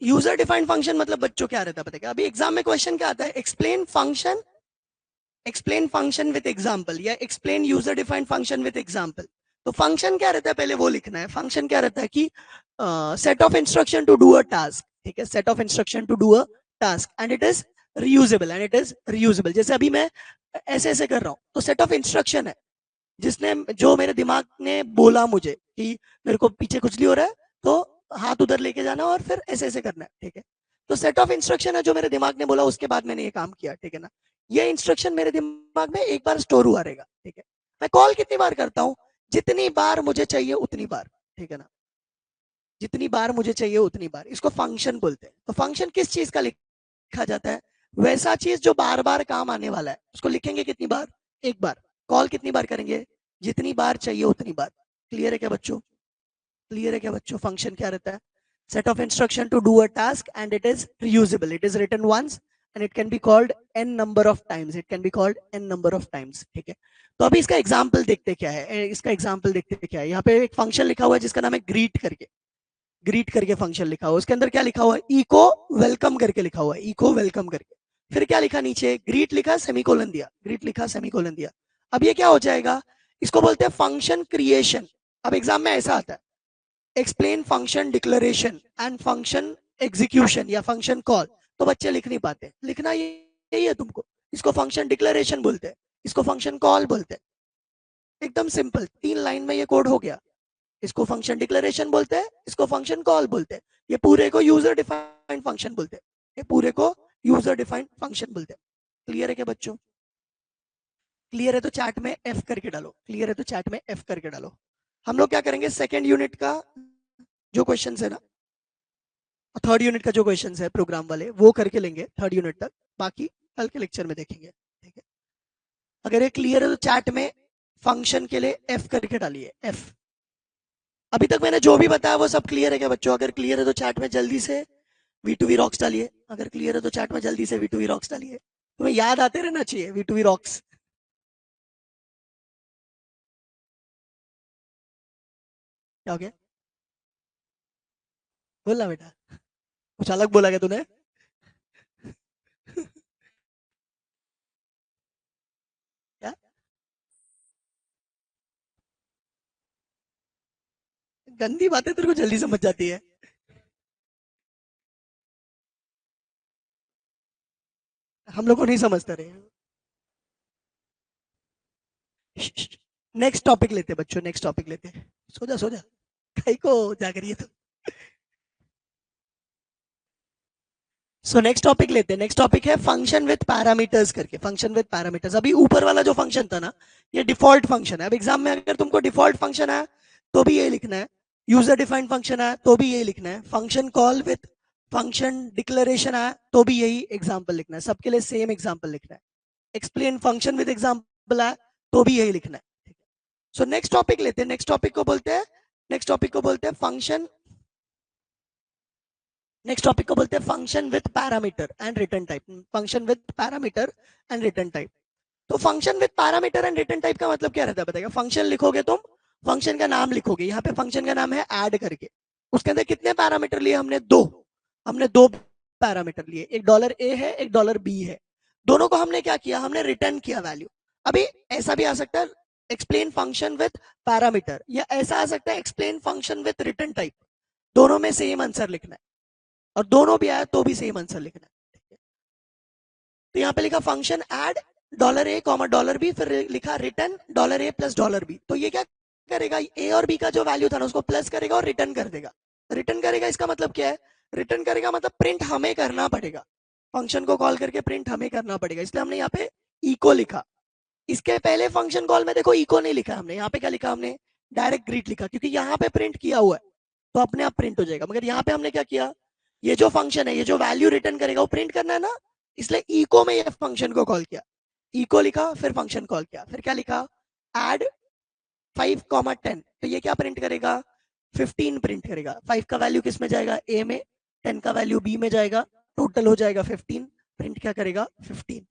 यूजर डिफाइंड फंक्शन मतलब बच्चों क्या रहता है पता है क्या, अभी एग्जाम में क्वेश्चन क्या आता है, एक्सप्लेन फंक्शन विद एग्जांपल या explain user defined function with example. तो फंक्शन क्या रहता है पहले वो लिखना है। फंक्शन क्या रहता है कि set of instruction to do a task, ठीक है, set of instruction to do a task and it is reusable, and it is reusable. जैसे अभी मैं ऐसे ऐसे कर रहा हूं, तो सेट ऑफ इंस्ट्रक्शन है, जिसने जो मेरे दिमाग ने बोला मुझे कि मेरे को पीछे कुछ नहीं हो रहा है, तो हाथ उधर लेके जाना और फिर ऐसे ऐसे करना है, ठीक है। तो सेट ऑफ इंस्ट्रक्शन है जो मेरे दिमाग ने बोला, उसके बाद मैंने ये काम किया, ठीक है ना। ये इंस्ट्रक्शन मेरे दिमाग में एक बार स्टोर हुआ रहेगा, ठीक है। मैं कॉल कितनी बार करता हूँ, जितनी बार मुझे चाहिए उतनी बार, ठीक है ना, जितनी बार मुझे चाहिए उतनी बार, इसको फंक्शन बोलते हैं। तो फंक्शन किस चीज का लिखा जाता है, वैसा चीज जो बार बार काम आने वाला है, उसको लिखेंगे कितनी बार, एक बार। कॉल कितनी बार करेंगे, जितनी बार चाहिए उतनी बार। क्लियर है क्या बच्चों, क्लियर है क्या बच्चों, फंक्शन क्या रहता है, set of instruction to do a task and it is reusable, it is written once and it can be called n number of times, it can be called n number of times, ठीक है। तो अभी इसका एग्जांपल देखते क्या है, इसका एग्जांपल देखते क्या है। यहाँ पे एक फंक्शन लिखा हुआ है जिसका नाम है ग्रीट करके, ग्रीट करके फंक्शन लिखा हुआ है। उसके अंदर क्या लिखा हुआ है, इको वेलकम करके लिखा हुआ है, इको वेलकम करके। फिर क्या लिखा नीचे, ग्रीट लिखा, सेमीकोलन दिया, ग्रीट लिखा, सेमीकोलन दिया। अब ये क्या हो जाएगा, इसको बोलते हैं फंक्शन क्रिएशन। अब एग्जाम में ऐसा आता है, explain function declaration and function execution या फंक्शन कॉल। तो बच्चे लिख नहीं पाते, लिखना यही है तुमको। इसको फंक्शन डिक्लेरेशन बोलते हैं, इसको फंक्शन कॉल बोलते हैं। एकदम सिंपल, 3 लाइन में ये कोड हो गया। इसको फंक्शन डिक्लेरेशन बोलते हैं, इसको फंक्शन कॉल बोलते हैं, ये पूरे को यूजर डिफाइंड फंक्शन बोलते हैं, ये पूरे को यूजर डिफाइंड फंक्शन बोलते हैं। क्लियर है क्या बच्चों, क्लियर है तो चैट में एफ करके डालो, क्लियर है तो चैट में एफ करके डालो। हम लोग क्या करेंगे, सेकेंड यूनिट का जो क्वेश्चन है ना, थर्ड यूनिट का जो क्वेश्चन है प्रोग्राम वाले, वो करके लेंगे थर्ड यूनिट तक, बाकी कल के लेक्चर में देखेंगे, ठीक है। अगर ये क्लियर है तो चैट में फंक्शन के लिए एफ करके डालिए, एफ। अभी तक मैंने जो भी बताया वो सब क्लियर है क्या बच्चों, अगर क्लियर है तो चैट में जल्दी से V2V रॉक्स डालिए, अगर क्लियर है तो चैट में जल्दी से V2V रॉक्स डालिए। तुम्हें याद आते रहना चाहिए V2V रॉक्स। क्या हो गया, बोलना बेटा, कुछ अलग बोला क्या तूने। क्या, गंदी बातें तेरे को जल्दी समझ जाती है। हम लोग को नहीं समझते रहे। नेक्स्ट टॉपिक लेते बच्चों, नेक्स्ट टॉपिक लेते। सो जा, सो जा, कहीं को जा करिए तो। सो नेक्स्ट टॉपिक लेते हैं, नेक्स्ट टॉपिक है फंक्शन विद पैरामीटर्स करके, फंक्शन विद पैरामीटर्स। अभी ऊपर वाला जो फंक्शन था ना, ये डिफॉल्ट फंक्शन है। अब एग्जाम में अगर तुमको डिफॉल्ट फंक्शन है तो भी ये लिखना है, यूजर डिफाइंड फंक्शन है तो भी यही लिखना है, function call with function declaration है तो भी यही एग्जाम्पल लिखना है, सबके लिए सेम एग्जाम्पल लिखना है। एक्सप्लेन फंक्शन विद एग्जाम्पल है तो भी यही लिखना है। सो नेक्स्ट टॉपिक लेते हैं, नेक्स्ट टॉपिक को बोलते हैं, नेक्स्ट टॉपिक को बोलते हैं फंक्शन, नेक्स्ट टॉपिक को बोलते हैं function with parameter and return type, function with parameter and return type. तो function with parameter and return type का मतलब क्या रहता है बताएगा, फंक्शन लिखोगे तुम, फंक्शन का नाम लिखोगे, यहाँ पे फंक्शन का नाम है ऐड करके, उसके अंदर कितने पैरामीटर लिए हमने, दो, हमने दो पैरामीटर लिए, एक $a है, एक $b है। दोनों को हमने क्या किया, हमने रिटर्न किया वैल्यू। अभी ऐसा भी आ सकता है, एक्सप्लेन फंक्शन विद पैरामीटर, या ऐसा आ सकता है explain function with return type. दोनों में सेम आंसर लिखना है, और दोनों भी आया तो भी सेम आंसर लिखना है। तो यहाँ पे लिखा फंक्शन ऐड $a, $b, फिर लिखा रिटर्न $a प्लस $b। तो ये क्या करेगा, ए और बी का जो वैल्यू था ना उसको प्लस करेगा और रिटर्न कर देगा। रिटर्न करेगा इसका मतलब क्या है? रिटर्न करेगा मतलब प्रिंट हमें करना पड़ेगा, फंक्शन को कॉल करके प्रिंट हमें करना पड़ेगा, इसलिए हमने यहाँ पे इको लिखा। इसके पहले फंक्शन कॉल में देखो इको नहीं लिखा हमने, यहाँ पे क्या लिखा हमने? डायरेक्ट ग्रीट लिखा, क्योंकि यहाँ पे प्रिंट किया हुआ है तो अपने आप प्रिंट हो जाएगा। मगर यहाँ पे हमने क्या किया, ये जो फंक्शन है, ये जो वैल्यू रिटर्न करेगा वो प्रिंट करना है ना, इसलिए इको में ये फंक्शन को कॉल किया। इको लिखा, फिर फंक्शन कॉल किया, फिर क्या लिखा? एड 5,10, तो ये क्या प्रिंट करेगा? 15 प्रिंट करेगा। 5 का वैल्यू किस में जाएगा? ए में। 10 का वैल्यू बी में जाएगा, टोटल हो जाएगा 15। प्रिंट क्या करेगा? 15।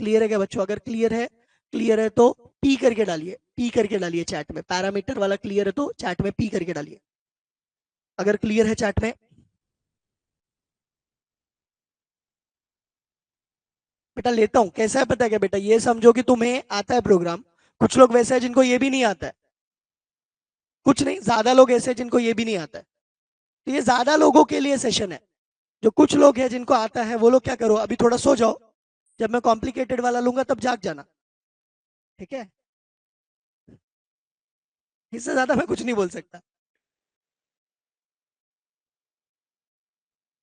क्लियर है क्या बच्चों? अगर क्लियर है तो पी करके डालिए, पी करके डालिए चैट में। पैरामीटर वाला क्लियर है तो चैट में पी करके डालिए, अगर क्लियर है चैट में। बेटा लेता हूं, कैसा है पता है क्या बेटा? ये समझो कि तुम्हें आता है प्रोग्राम, कुछ लोग वैसे हैं जिनको ये भी नहीं आता है, कुछ नहीं, ज्यादा लोग ऐसे हैं जिनको ये भी नहीं आता है। तो ये ज्यादा लोगों के लिए सेशन है। जो कुछ लोग हैं जिनको आता है वो लोग क्या करो, अभी थोड़ा सो जाओ, जब मैं कॉम्प्लिकेटेड वाला लूंगा तब जाग जाना, ठीक है? इससे ज्यादा मैं कुछ नहीं बोल सकता।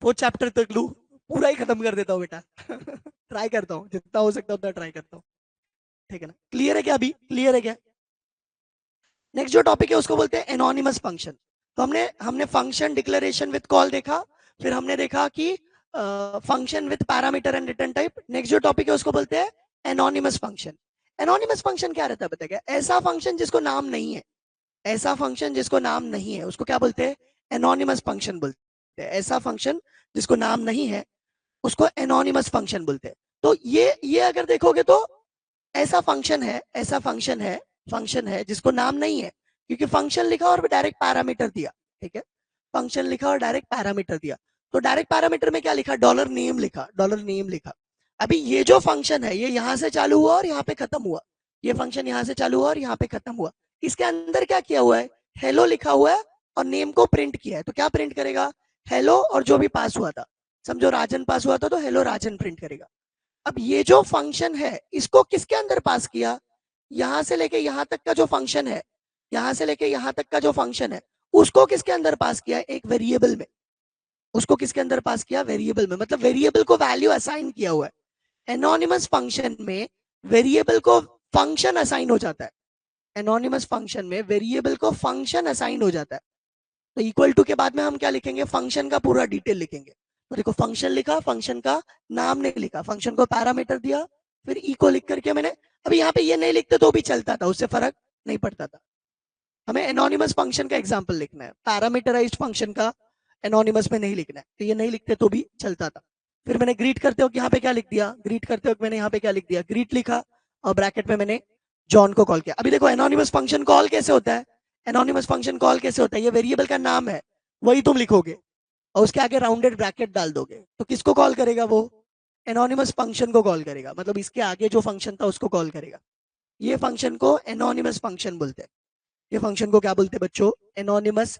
वो चैप्टर तक लू, पूरा ही खत्म कर देता हूँ बेटा। ट्राई करता हूँ, जितना हो सकता है उतना ट्राई करता हूँ, ठीक है ना? क्लियर है क्या? अभी क्लियर है क्या? नेक्स्ट जो टॉपिक है उसको बोलते हैं एनोनिमस फंक्शन। तो हमने हमने फंक्शन डिक्लेरेशन विद कॉल देखा, फिर हमने देखा कि function with parameter and return type. Next जो टॉपिक है उसको बोलते हैं एनोनिमस फंक्शन। एनोनिमस फंक्शन क्या रहता है बताया? ऐसा फंक्शन जिसको नाम नहीं है, ऐसा फंक्शन जिसको नाम नहीं है उसको क्या बोलते हैं? एनोनिमस फंक्शन बोलते हैं। ऐसा फंक्शन जिसको नाम नहीं है उसको एनोनिमस फंक्शन बोलते हैं। तो ये अगर देखोगे तो ऐसा फंक्शन है, फंक्शन है जिसको नाम नहीं है, क्योंकि फंक्शन लिखा और डायरेक्ट पैरामीटर दिया, ठीक है? फंक्शन लिखा और डायरेक्ट पैरामीटर दिया। तो डायरेक्ट पैरामीटर में क्या लिखा? डॉलर नेम लिखा, डॉलर नेम लिखा। अभी ये जो फंक्शन है ये यहां से चालू हुआ और यहाँ पे खत्म हुआ, ये फंक्शन यहाँ से चालू हुआ और यहाँ पे खत्म हुआ। इसके अंदर क्या किया हुआ है? हेलो लिखा हुआ है और नेम को प्रिंट किया है। तो क्या प्रिंट करेगा? हेलो और जो भी पास हुआ था, समझो राजन पास हुआ था तो हेलो राजन प्रिंट करेगा। अब ये जो फंक्शन है इसको किसके अंदर पास किया? यहां से लेके यहां तक का जो फंक्शन है, यहां से लेके यहां तक का जो फंक्शन है उसको किसके अंदर पास किया? एक वेरिएबल में। उसको किसके अंदर पास किया? वेरिएबल में, मतलब वेरिएबल को वैल्यू असाइन किया हुआ है। एनोनिमस फंक्शन में वेरिएबल को फंक्शन असाइन हो जाता है। एनोनिमस फंक्शन में वेरिएबल को फंक्शन असाइन हो जाता है। तो इक्वल टू के बाद में हम क्या लिखेंगे? फंक्शन का पूरा डिटेल लिखेंगे। तो देखो फंक्शन लिखा, फंक्शन का नाम नहीं लिखा, फंक्शन को पैरामीटर दिया, फिर इको लिख करके मैंने, अभी यहाँ पे ये नहीं लिखते तो भी चलता था, उससे फर्क नहीं पड़ता था। हमें एनोनिमस फंक्शन का एग्जाम्पल लिखना है, पैरामीटराइज्ड फंक्शन का एनोनिमस में नहीं लिखना है, तो ये नहीं लिखते तो भी चलता था। फिर मैंने ग्रीट करते हो यहाँ पे क्या लिख दिया? ग्रीट करते वक्त मैंने यहाँ पे क्या लिख दिया? ग्रीट लिखा और ब्रैकेट में मैंने जॉन को कॉल किया। अभी देखो एनोनिमस फंक्शन कॉल कैसे होता है? एनोनिमस फंक्शन कॉल कैसे होता है? ये वेरिएबल का नाम है, वही तुम लिखोगे और उसके आगे राउंडेड ब्रैकेट डाल दोगे, तो किसको कॉल करेगा वो? एनोनिमस फंक्शन को कॉल करेगा, मतलब इसके आगे जो फंक्शन था उसको कॉल करेगा। ये फंक्शन को एनोनिमस फंक्शन बोलते हैं। ये फंक्शन को क्या बोलते हैं बच्चों? एनोनिमस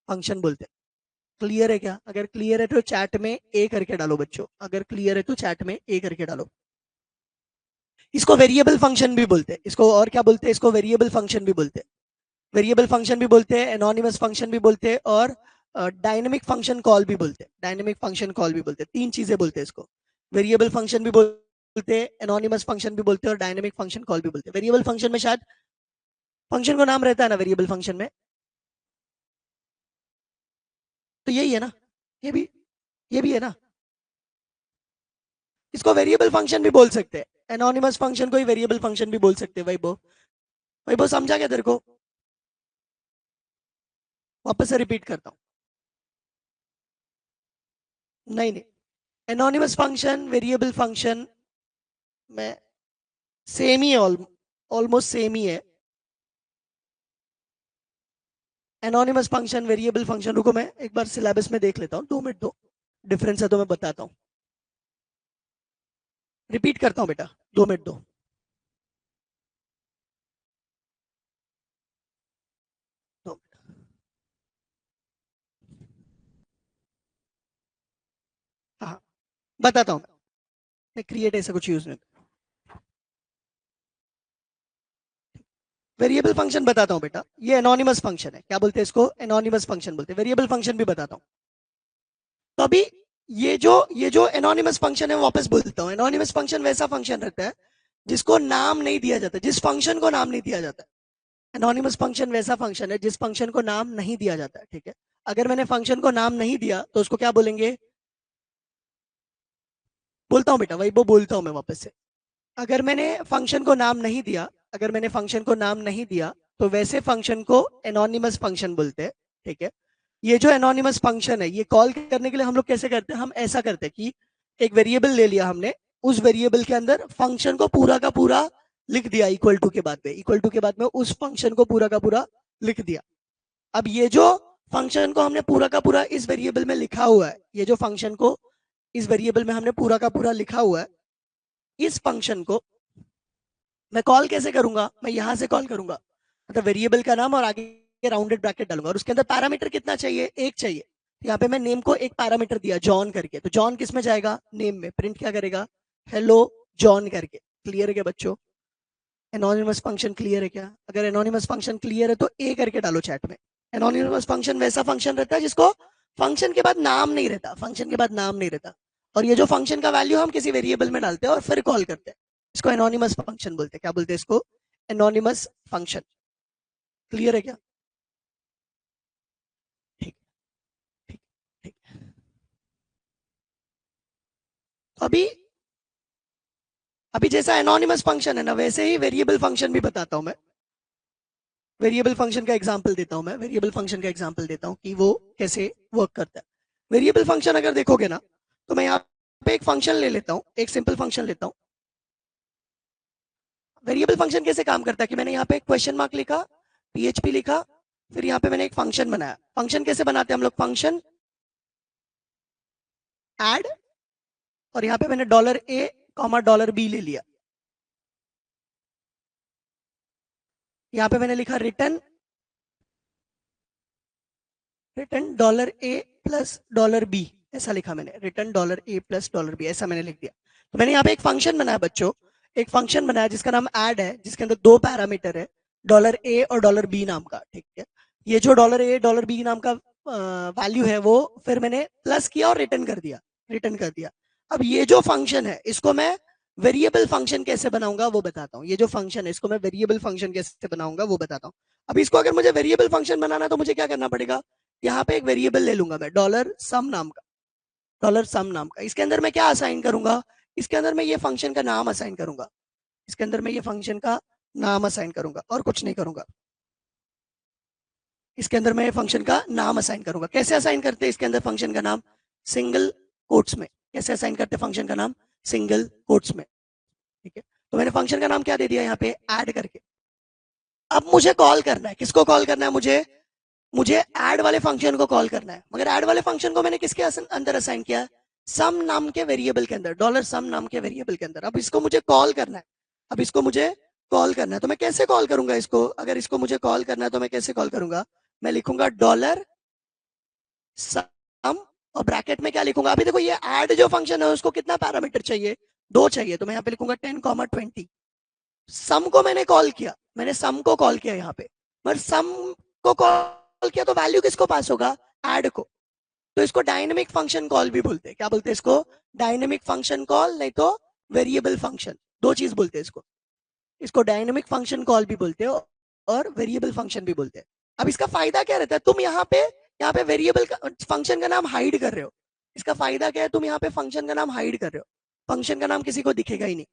फंक्शन बोलते हैं। क्लियर है क्या? अगर क्लियर है तो चैट में ए करके डालो बच्चों, अगर क्लियर है तो चैट में ए करके डालो। इसको वेरिएबल फंक्शन भी बोलते हैं, इसको और क्या बोलते हैं? इसको वेरिएबल फंक्शन भी बोलते हैं। वेरिएबल फंक्शन भी बोलते हैं, एनोनिमस फंक्शन भी बोलते हैं और डायनेमिक फंक्शन कॉल भी बोलते हैं। डायनेमिक फंक्शन कॉल भी बोलते हैं, तीन चीजें बोलते हैं इसको। वेरिएबल फंक्शन भी बोलते हैं, एनोनिमस फंक्शन भी बोलते हैं और डायनेमिक फंक्शन कॉल भी बोलते हैं। वेरिएबल फंक्शन में शायद फंक्शन को नाम रहता है ना वेरिएबल फंक्शन में, तो यही है ना, ये भी ये भी है ना। इसको वेरिएबल फंक्शन भी बोल सकते हैं, एनोनिमस फंक्शन को ही वेरिएबल फंक्शन भी बोल सकते हैं। वही समझा क्या तेरे को? वापस से रिपीट करता हूँ। नहीं नहीं, एनोनिमस फंक्शन वेरिएबल फंक्शन में सेम ही है, ऑलमोस्ट सेम ही है। एनोनिमस फंक्शन वेरिएबल फंक्शन, रुको मैं एक बार सिलेबस में देख लेता हूँ, 2 मिनट दो, डिफरेंस है तो मैं बताता हूँ। रिपीट करता हूँ बेटा, 2 मिनट दो। दो हाँ, बताता हूँ मैं क्रिएट ऐसा कुछ यूज नहीं। वेरिएबल फंक्शन बताता हूं बेटा, ये एनोनिमस फंक्शन है, क्या बोलते हैं इसको, एनोनिमस फंक्शन बोलते हैं। वेरिएबल फंक्शन भी बताता हूं। तो अभी ये जो एनोनिमस फंक्शन है वापस बोलता हूं, एनोनिमस फंक्शन वैसा फंक्शन रहता है जिसको नाम नहीं दिया जाता, जिस फंक्शन को नाम नहीं दिया जाता। एनोनिमस फंक्शन वैसा फंक्शन है जिस फंक्शन को नाम नहीं दिया जाता है, ठीक है। अगर मैंने फंक्शन को नाम नहीं दिया तो उसको क्या बोलेंगे, बोलता हूं बेटा, वही वो बोलता हूं मैं वापस से। अगर मैंने फंक्शन को नाम नहीं दिया, अगर मैंने फंक्शन को नाम नहीं दिया तो वैसे फंक्शन को एनोनिमस फंक्शन बोलते हैं, ठीक है। ये जो एनोनिमस फंक्शन है ये कॉल करने के लिए हम लोग कैसे करते हैं, हम ऐसा करते हैं कि एक वेरिएबल ले लिया हमने, उस वेरिएबल के अंदर फंक्शन को पूरा का पूरा लिख दिया, इक्वल टू के बाद में, इक्वल टू के बाद में उस फंक्शन को पूरा का पूरा लिख दिया। अब ये जो फंक्शन को हमने पूरा का पूरा इस वेरिएबल में लिखा हुआ है, ये जो फंक्शन को इस वेरिएबल में हमने पूरा का पूरा लिखा हुआ है, इस फंक्शन को मैं कॉल कैसे करूंगा, मैं यहां से कॉल करूंगा, मतलब वेरिएबल का नाम और आगे राउंडेड ब्रैकेट डालूंगा, और उसके अंदर पैरामीटर कितना चाहिए, एक चाहिए। यहाँ पे मैं नेम को एक पैरामीटर दिया जॉन करके, तो जॉन किस में जाएगा, नेम में, प्रिंट क्या करेगा, हेलो जॉन करके। क्लियर है क्या बच्चों, एनोनिमस फंक्शन क्लियर है क्या? अगर एनोनिमस फंक्शन क्लियर है तो ए करके डालो चैट में। एनोनिमस फंक्शन वैसा फंक्शन रहता है जिसको फंक्शन के बाद नाम नहीं रहता, फंक्शन के बाद नाम नहीं रहता, और ये जो फंक्शन का वैल्यू हम किसी वेरिएबल में डालते हैं और फिर कॉल करते हैं, इसको एनोनिमस फंक्शन बोलते हैं। क्या बोलते हैं इसको, एनोनिमस फंक्शन। क्लियर है क्या? ठीक ठीक ठीक। तो अभी अभी जैसा एनोनिमस फंक्शन है ना, वैसे ही वेरिएबल फंक्शन भी बताता हूं मैं। वेरिएबल फंक्शन का एग्जांपल देता हूं मैं, वेरिएबल फंक्शन का एग्जांपल देता हूं कि वो कैसे वर्क करता है। वेरिएबल फंक्शन अगर देखोगे ना, तो मैं यहाँ पे एक फंक्शन ले लेता हूं, एक सिंपल फंक्शन लेता हूं। वेरिएबल फंक्शन कैसे काम करता है कि मैंने यहाँ पे एक क्वेश्चन मार्क लिखा, पीएचपी लिखा, फिर यहाँ पे मैंने एक फंक्शन बनाया। फंक्शन कैसे बनाते हैं हम लोग, फंक्शन ऐड, और यहाँ पे मैंने $a, $b ले लिया। यहाँ पे मैंने लिखा रिटर्न, $a प्लस $b, ऐसा लिखा मैंने, रिटर्न $a प्लस $b, ऐसा मैंने लिख दिया। तो मैंने यहाँ पे एक फंक्शन बनाया बच्चों, एक फंक्शन बनाया जिसका नाम ऐड है, जिसके अंदर दो पैरामीटर है, $a और $b नाम का, ठीक है। ये जो $a $b नाम का वैल्यू है वो फिर मैंने प्लस किया और रिटर्न कर दिया, रिटर्न कर दिया। अब ये जो फंक्शन है इसको मैं वेरिएबल फंक्शन कैसे बनाऊंगा वो बताता हूँ। ये जो फंक्शन है इसको मैं वेरिएबल फंक्शन कैसे बनाऊंगा वो बताता हूँ। अब इसको अगर मुझे वेरिएबल फंक्शन बनाना तो मुझे क्या करना पड़ेगा, यहाँ पे एक वेरिएबल ले लूंगा मैं, $sum नाम का, $sum नाम का। इसके अंदर मैं क्या असाइन करूंगा, इसके अंदर मैं ये फंक्शन का नाम असाइन करूंगा, इसके अंदर मैं ये फंक्शन का नाम असाइन करूंगा और कुछ नहीं करूंगा। इसके अंदर मैं फंक्शन का नाम असाइन करूंगा। कैसे असाइन करते हैं इसके अंदर फंक्शन का नाम, सिंगल कोट्स में। कैसे असाइन करते हैं फंक्शन का नाम, सिंगल कोट्स में, ठीक है। तो मैंने फंक्शन का नाम क्या दे दिया यहाँ पे, ऐड करके। अब मुझे कॉल करना है, किसको कॉल करना है, मुझे मुझे ऐड वाले फंक्शन को कॉल करना है, मगर ऐड वाले फंक्शन को मैंने किसके अंदर असाइन किया, सम नाम के वेरिएबल के अंदर, $sum नाम के वेरिएबल के अंदर। अब इसको मुझे कॉल करना है, अब इसको मुझे कॉल करना है, तो मैं कैसे कॉल करूंगा इसको, अगर इसको मुझे कॉल करना है तो मैं कैसे कॉल करूंगा, मैं लिखूंगा $sum, और ब्रैकेट में क्या लिखूंगा, अभी देखो ये ऐड जो फंक्शन है उसको कितना पैरामीटर चाहिए, दो चाहिए, तो मैं यहाँ पे लिखूंगा 10, 20। सम को मैंने कॉल किया, मैंने सम को कॉल किया यहाँ पे, पर सम को कॉल किया तो वैल्यू किसको पास होगा, ऐड को। तो इसको डायनेमिक फंक्शन कॉल भी बोलते हैं। क्या बोलते हैं इसको, डायनेमिक फंक्शन कॉल, नहीं तो वेरिएबल फंक्शन, दो चीज बोलते हैं इसको। इसको डायनेमिक फंक्शन कॉल भी बोलते हो और वेरिएबल फंक्शन भी बोलते हैं। अब इसका फायदा क्या रहता है, तुम यहाँ पे वेरिएबल का फंक्शन का नाम हाइड कर रहे हो। इसका फायदा क्या है, तुम यहाँ पे फंक्शन का नाम हाइड कर रहे हो, फंक्शन का नाम किसी को दिखेगा ही नहीं।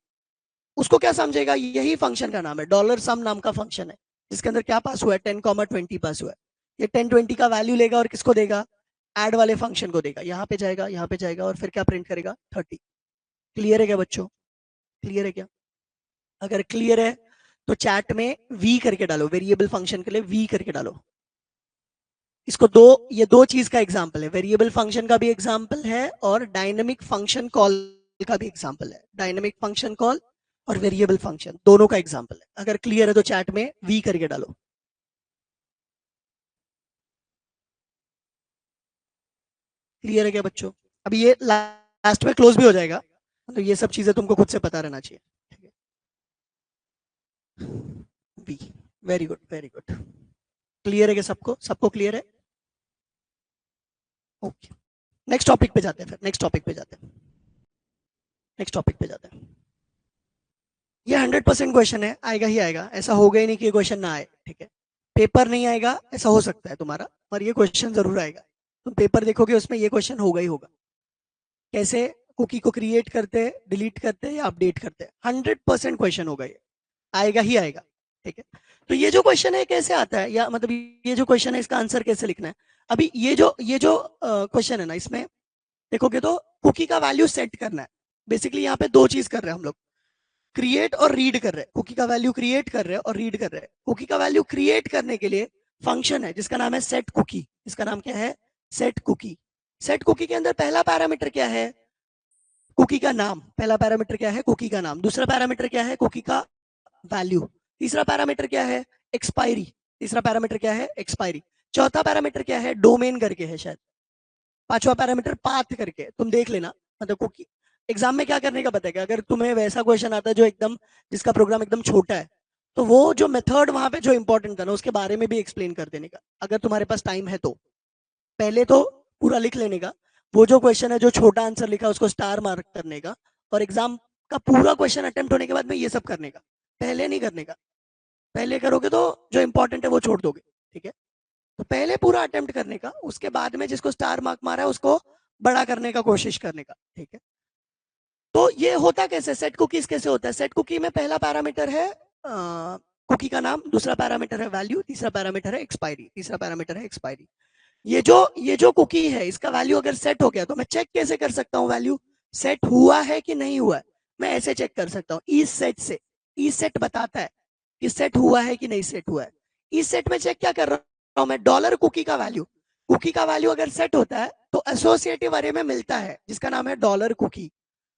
उसको क्या समझेगा, यही फंक्शन का नाम है, $sum नाम का फंक्शन है, जिसके अंदर क्या पास हुआ है, 10, 20 पास हुआ है। ये 10, 20 का वैल्यू लेगा और किसको देगा, ऐड वाले फंक्शन को देगा, यहाँ पे जाएगा, यहाँ पे जाएगा, और फिर क्या प्रिंट करेगा, 30। क्लियर है क्या बच्चों, क्लियर है क्या? अगर क्लियर है तो चैट में वी करके डालो, वेरिएबल फंक्शन के लिए वी करके डालो। इसको ये दो चीज का एग्जाम्पल है, वेरिएबल फंक्शन का भी एग्जाम्पल है और डायनेमिक फंक्शन कॉल का भी एग्जाम्पल है। डायनेमिक फंक्शन कॉल और वेरिएबल फंक्शन दोनों का एग्जाम्पल है। अगर क्लियर है तो चैट में वी करके डालो। क्लियर है क्या बच्चों? अभी ये लास्ट में क्लोज भी हो जाएगा, तो ये सब चीजें तुमको खुद से पता रहना चाहिए, ठीक है। वी very good very good. Clear है क्या सबको? सबको क्लियर है? ओके, नेक्स्ट टॉपिक पे जाते हैं। फिर नेक्स्ट टॉपिक पे जाते हैं। नेक्स्ट टॉपिक पे जाते हैं। ये 100% क्वेश्चन है, आएगा ही आएगा, ऐसा होगा ही नहीं कि ये क्वेश्चन ना आए, ठीक है। पेपर नहीं आएगा ऐसा हो सकता है तुम्हारा, पर ये क्वेश्चन जरूर आएगा। तुम पेपर देखोगे उसमें ये क्वेश्चन होगा ही होगा। कैसे कुकी को क्रिएट करते हैं, डिलीट करते हैं या अपडेट करते हैं, 100% क्वेश्चन होगा ये, आएगा ही आएगा, ठीक है। तो ये जो क्वेश्चन है कैसे आता है, या मतलब ये जो क्वेश्चन है इसका आंसर कैसे लिखना है। अभी ये जो क्वेश्चन है ना, इसमें देखोगे तो कुकी का वैल्यू सेट करना है। बेसिकली यहाँ पे दो चीज कर रहे हैं हम लोग, क्रिएट और रीड कर रहे हैं। कुकी का वैल्यू क्रिएट कर रहे हैं और रीड कर रहे हैं। कुकी का वैल्यू क्रिएट करने के लिए फंक्शन है जिसका नाम है सेट कुकी। इसका नाम क्या है? Set cookie. सेट कुकी के अंदर पहला पैरामीटर क्या है? कुकी का नाम। पहला पैरामीटर क्या है? कुकी का नाम। दूसरा पैरामीटर क्या है? कुकी का वैल्यू। तीसरा पैरामीटर क्या है? एक्सपायरी। तीसरा पैरामीटर क्या है? एक्सपायरी। चौथा पैरामीटर क्या है? डोमेन करके है शायद। पांचवा पैरामीटर पाथ करके, तुम देख लेना। मतलब कुकी एग्जाम में क्या करने का बताएगा, अगर तुम्हें वैसा क्वेश्चन आता है जो एकदम, जिसका प्रोग्राम एकदम छोटा है, तो वो जो मेथड वहां पे जो इंपॉर्टेंट था ना उसके बारे में भी एक्सप्लेन कर देने का, अगर तुम्हारे पास टाइम है तो। पहले तो पूरा लिख लेने का, वो जो क्वेश्चन है जो छोटा आंसर लिखा उसको स्टार मार्क करने का, और एग्जाम का पूरा क्वेश्चन अटेम्प्ट होने के बाद में ये सब करने का। पहले नहीं करने का, पहले करोगे तो जो इंपॉर्टेंट है वो छोड़ दोगे, ठीक है। तो पहले पूरा अटेम्प्ट करने का, उसके बाद में जिसको स्टार मार्क मारा है उसको बड़ा करने का कोशिश करने का, ठीक है। तो ये होता कैसे, सेट कुकीज कैसे होता है? सेट कुकी में पहला पैरामीटर है कुकी का नाम, दूसरा पैरामीटर है वैल्यू, तीसरा पैरामीटर है एक्सपायरी, तीसरा पैरामीटर है एक्सपायरी। ये जो कुकी है इसका वैल्यू अगर सेट हो गया तो मैं चेक कैसे कर सकता हूँ वैल्यू सेट हुआ है कि नहीं हुआ है? मैं ऐसे चेक कर सकता हूँ ई सेट से। ई सेट बताता है कि सेट हुआ है कि नहीं सेट हुआ है। ई सेट में चेक क्या कर रहा हूँ मैं? डॉलर कुकी का वैल्यू। कुकी का वैल्यू अगर सेट होता है तो एसोसिएटिव अरे में मिलता है जिसका नाम है डॉलर कुकी।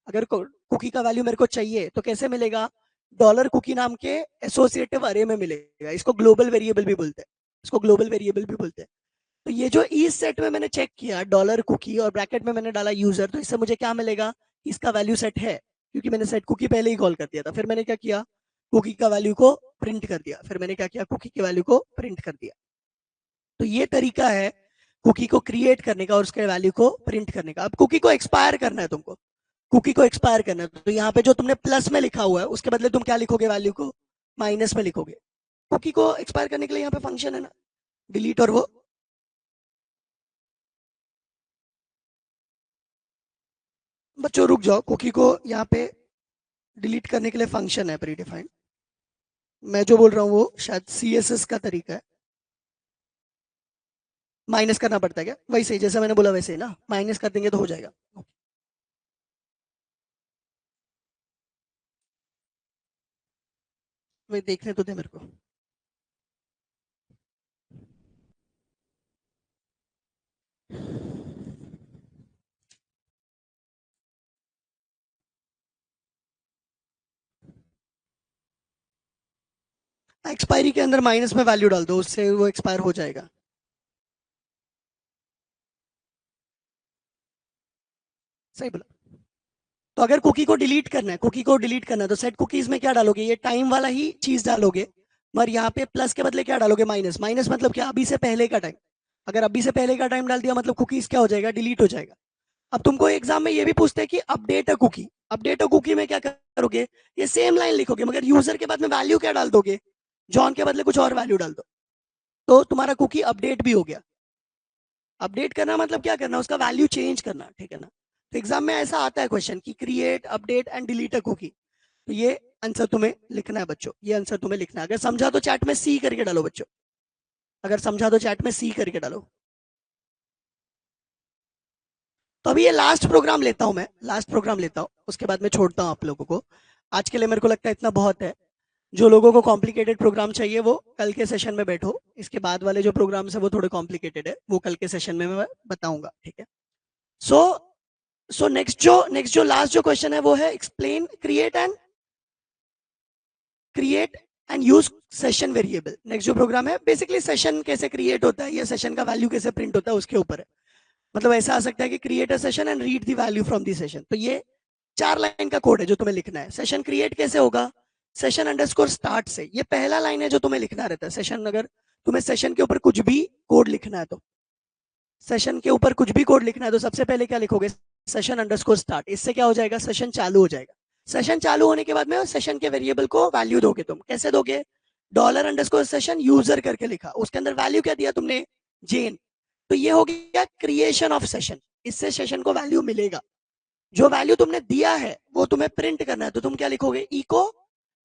अगर कुकी का वैल्यू मेरे को चाहिए तो कैसे मिलेगा? डॉलर कुकी नाम के एसोसिएटिव अरे में मिलेगा। इसको ग्लोबल वेरिएबल भी बोलते हैं, इसको ग्लोबल वेरिएबल भी बोलते हैं। तो ये जो ई सेट में मैंने चेक किया डॉलर कुकी और ब्रैकेट में मैंने डाला यूजर, तो इससे मुझे क्या मिलेगा? इसका वैल्यू सेट है, क्योंकि मैंने सेट कुकी पहले ही कॉल कर दिया था। फिर मैंने क्या किया? कुकी का वैल्यू को प्रिंट कर दिया। फिर मैंने क्या किया? कुकी की वैल्यू को प्रिंट कर दिया। तो ये तरीका है कुकी को क्रिएट करने का और उसके वैल्यू को प्रिंट करने का। अब कुकी को एक्सपायर करना है तुमको, कुकी को एक्सपायर करना है, तो यहाँ पे जो तुमने प्लस में लिखा हुआ है उसके बदले तुम क्या लिखोगे? वैल्यू को माइनस में लिखोगे। कुकी को एक्सपायर करने के लिए यहाँ पे फंक्शन है ना, डिलीट, और वो बच्चों रुक जाओ, कुकी को यहाँ पे डिलीट करने के लिए फंक्शन है प्री डिफाइंड। मैं जो बोल रहा हूँ वो शायद सीएसएस का तरीका है। माइनस करना पड़ता है क्या? वैसे ही जैसे मैंने बोला वैसे ही ना, माइनस कर देंगे तो हो जाएगा। वे देखने तो दे मेरे को। एक्सपायरी के अंदर माइनस में वैल्यू डाल दो, उससे वो एक्सपायर हो जाएगा। सही बोला। तो अगर कुकी को डिलीट करना है, कुकी को डिलीट करना है तो सेट कुकीज में क्या डालोगे? ये टाइम वाला ही चीज डालोगे, मगर यहाँ पे प्लस के बदले क्या डालोगे? माइनस। माइनस मतलब क्या? अभी से पहले का टाइम। अगर अभी से पहले का टाइम डाल दिया मतलब कुकीज क्या हो जाएगा? डिलीट हो जाएगा। अब तुमको एग्जाम में ये भी पूछते हैं कि update a cookie. Update a cookie में क्या करोगे? ये सेम लाइन लिखोगे मगर यूजर के बाद में वैल्यू क्या डाल दोगे? जॉन के बदले कुछ और वैल्यू डाल दो, तो तुम्हारा कुकी अपडेट भी हो गया। अपडेट करना मतलब क्या करना? उसका वैल्यू चेंज करना, ठीक है ना। तो एग्जाम में ऐसा आता है क्वेश्चन कि create, update and delete a cookie. तो ये आंसर तुम्हें लिखना है बच्चों, ये आंसर तुम्हें लिखना है। अगर समझा तो चैट में सी करके डालो बच्चों, अगर समझा तो चैट में सी करके डालो। तो अभी ये लास्ट प्रोग्राम लेता हूं मैं, लास्ट प्रोग्राम लेता हूं, उसके बाद मैं छोड़ता हूं आप लोगों को। आज के लिए मेरे को लगता है इतना बहुत है। जो लोगों को कॉम्प्लिकेटेड प्रोग्राम चाहिए वो कल के सेशन में बैठो। इसके बाद वाले जो प्रोग्राम्स है वो थोड़े कॉम्प्लिकेटेड है, वो कल के सेशन में मैं बताऊंगा, ठीक है। सो नेक्स्ट जो लास्ट जो क्वेश्चन है वो है explain, create and use session variable. Next जो प्रोग्राम है बेसिकली सेशन कैसे क्रिएट होता है या सेशन का वैल्यू कैसे प्रिंट होता है उसके ऊपर है। मतलब ऐसा आ सकता है कि create a session and read the value from the session. तो ये 4 लाइन का कोड है जो तुम्हें लिखना है। सेशन क्रिएट कैसे होगा? सेशन अंडरस्कोर स्टार्ट से, ये पहला लाइन है जो तुम्हें लिखना रहता है। सेशन, अगर तुम्हें सेशन के ऊपर कुछ भी कोड लिखना है तो सेशन के ऊपर कुछ भी कोड लिखना है तो सबसे पहले क्या लिखोगे, सेशन अंडरस्कोर स्टार्ट। इससे क्या हो जाएगा, सेशन चालू हो जाएगा। सेशन चालू होने के बाद में सेशन के वेरिएबल को वैल्यू दोगे। तुम कैसे दोगे, डॉलर अंडरस्कोर सेशन यूजर करके लिखा, उसके अंदर वैल्यू क्या दिया तुमने, जेन। तो ये हो गया क्रिएशन ऑफ सेशन, इससे सेशन को वैल्यू मिलेगा। जो वैल्यू तुमने दिया है वो तुम्हें प्रिंट करना है, तो तुम क्या लिखोगे, इको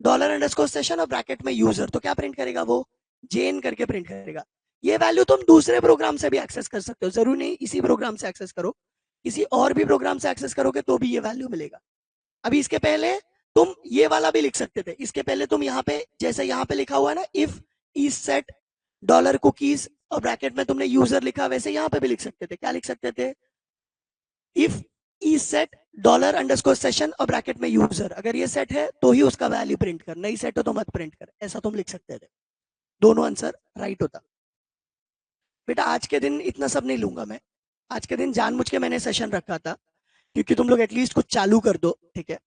डॉलर अंडरस्कोर सेशन और ब्रैकेट में यूजर। तो क्या प्रिंट करेगा वो, जेन करके प्रिंट करेगा। ये वैल्यू तुम दूसरे प्रोग्राम से भी एक्सेस कर सकते हो, जरूर नहीं इसी प्रोग्राम से एक्सेस करो, किसी और भी प्रोग्राम से एक्सेस करोगे तो भी ये वैल्यू मिलेगा। अभी इसके पहले तुम ये वाला भी लिख सकते थे, इसके पहले तुम यहाँ पे जैसे यहाँ पे लिखा हुआ है ना, if is set dollar cookies और ब्रैकेट में तुमने यूजर लिखा, वैसे यहाँ पे भी लिख सकते थे। क्या लिख सकते थे, if is set dollar underscore session और ब्रैकेट में यूजर। अगर ये सेट है तो ही उसका वैल्यू प्रिंट कर, नहीं सेट हो तो मत प्रिंट कर, ऐसा तुम लिख सकते थे। दोनों आंसर राइट होता। बेटा आज के दिन इतना सब नहीं लूंगा मैं, आज के दिन जानबूझ के मैंने सेशन रखा था क्योंकि तुम लोग एटलीस्ट कुछ चालू कर दो, ठीक है।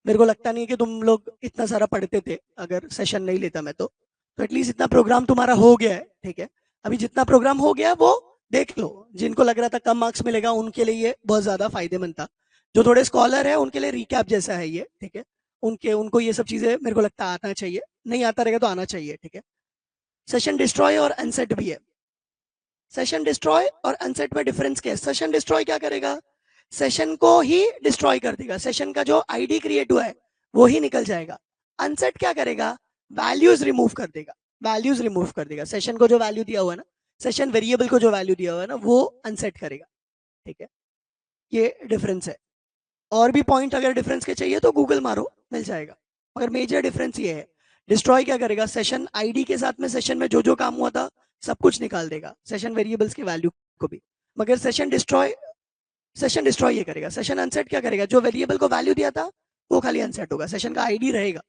मेरे को लगता नहीं है कि तुम लोग इतना सारा पढ़ते थे अगर सेशन नहीं लेता मैं तो एटलीस्ट इतना प्रोग्राम तुम्हारा हो गया है, ठीक है। अभी जितना प्रोग्राम हो गया वो देख लो। जिनको लग रहा था कम मार्क्स मिलेगा उनके लिए ये बहुत ज्यादा फायदेमंद था। जो थोड़े स्कॉलर है उनके लिए रिकैप जैसा है ये, ठीक है। उनको ये सब चीजें मेरे को लगता आना चाहिए, नहीं आता रहेगा तो आना चाहिए, ठीक है। सेशन डिस्ट्रॉय और अनसेट भी है। सेशन डिस्ट्रॉय और अनसेट में डिफरेंस क्या है, सेशन डिस्ट्रॉय क्या करेगा, सेशन को ही डिस्ट्रॉय कर देगा, सेशन का जो आईडी क्रिएट हुआ है वो ही निकल जाएगा। अनसेट क्या करेगा, वैल्यूज रिमूव कर देगा, वैल्यूज रिमूव कर देगा। सेशन को जो वैल्यू दिया हुआ है ना, सेशन वेरिएबल को जो वैल्यू दिया हुआ है ना, वो अनसेट करेगा, ठीक है। ये डिफरेंस है। और भी पॉइंट अगर डिफरेंस के चाहिए तो गूगल मारो, मिल जाएगा। मगर मेजर डिफरेंस ये है, डिस्ट्रॉय क्या करेगा, सेशन आईडी के साथ में सेशन में जो जो काम हुआ था सब कुछ निकाल देगा, सेशन वेरिएबल्स की वैल्यू को भी। मगर सेशन डिस्ट्रॉय ये करेगा। सेशन अनसेट क्या करेगा, जो वेरिएबल को वैल्यू दिया था वो खाली अनसेट होगा, सेशन का आईडी रहेगा।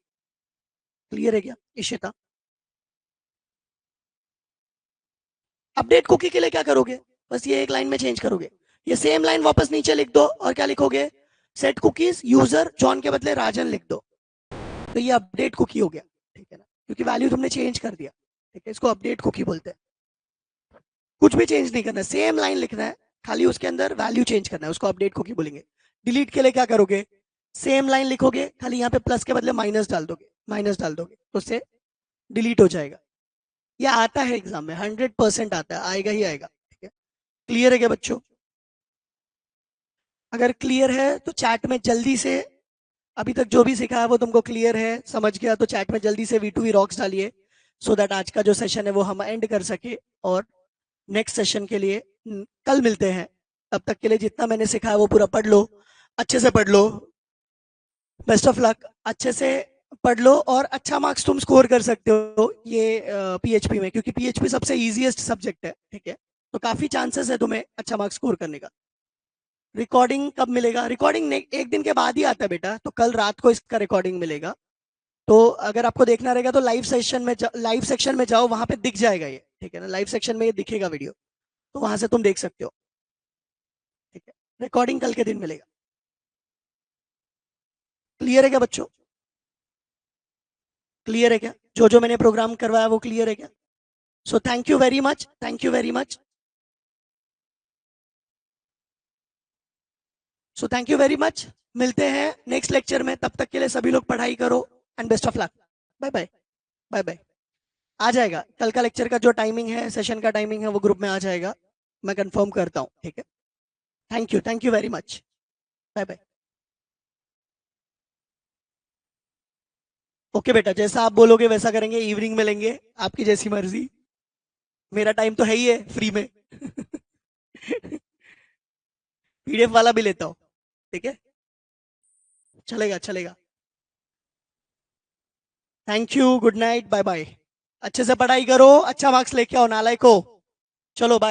क्लियर है क्या इशिता? अपडेट कुकी के लिए क्या करोगे, बस ये एक लाइन में चेंज करोगे, ये सेम लाइन वापस नीचे लिख दो और क्या लिखोगे, सेट कुकीज यूजर जॉन के बदले राजन लिख दो। तो ये अपडेट कुकी हो गया, ठीक है ना, क्योंकि वैल्यू तुमने चेंज कर दिया, ठीक है। इसको अपडेट कुकी बोलते हैं। कुछ भी चेंज नहीं करना, सेम लाइन लिखना है, खाली उसके अंदर वैल्यू चेंज करना है, उसको अपडेट कुकी बोलेंगे। डिलीट के लिए क्या करोगे, सेम लाइन लिखोगे, खाली यहाँ पे प्लस के बदले माइनस डाल दोगे, माइनस डाल दोगे तो उससे डिलीट हो जाएगा। ये आता है एग्जाम में, 100% आता है, आएगा ही आएगा, ठीक है। क्लियर है क्या बच्चों? अगर क्लियर है तो चैट में जल्दी से, अभी तक जो भी सीखा है वो तुमको क्लियर है, समझ गया तो चैट में जल्दी से V2V रॉक्स डालिए, सो दैट आज का जो सेशन है वो हम एंड कर सके और नेक्स्ट सेशन के लिए कल मिलते हैं। तब तक के लिए जितना मैंने सिखाया वो पूरा पढ़ लो, अच्छे से पढ़ लो। बेस्ट ऑफ लक, अच्छे से पढ़ लो और अच्छा मार्क्स तुम स्कोर कर सकते हो ये PHP में, क्योंकि PHP सबसे इजीएस्ट सब्जेक्ट है, ठीक है। तो काफी चांसेस है तुम्हें अच्छा मार्क्स स्कोर करने का। रिकॉर्डिंग कब मिलेगा, रिकॉर्डिंग एक दिन के बाद ही आता है बेटा, तो कल रात को इसका रिकॉर्डिंग मिलेगा। तो अगर आपको देखना रहेगा तो लाइव सेक्शन में जाओ, वहां पे दिख जाएगा ये, ठीक है ना, लाइव सेक्शन में ये दिखेगा वीडियो, तो वहां से तुम देख सकते हो, ठीक है। रिकॉर्डिंग कल के दिन मिलेगा। क्लियर है क्या बच्चों? क्लियर है क्या, जो जो मैंने प्रोग्राम करवाया वो क्लियर है क्या? So thank you very much, thank you very much. So thank you very much, मिलते हैं नेक्स्ट लेक्चर में, तब तक के लिए सभी लोग पढ़ाई करो and best of luck. Bye bye, bye bye. आ जाएगा कल का लेक्चर का जो टाइमिंग है, सेशन का टाइमिंग है, वो ग्रुप में आ जाएगा, मैं कंफर्म करता हूँ, ठीक है। Thank you very much, bye bye. Okay बेटा, जैसा आप बोलोगे वैसा करेंगे, इवनिंग में लेंगे, आपकी जैसी मर्जी, मेरा टाइम तो है ही है फ्री में। PDF वाला भी लेता हूँ, ठीक है, चलेगा चलेगा। Thank you, good night, bye bye. अच्छे से पढ़ाई करो, अच्छा मार्क्स लेके आओ नालायक को। चलो बाय।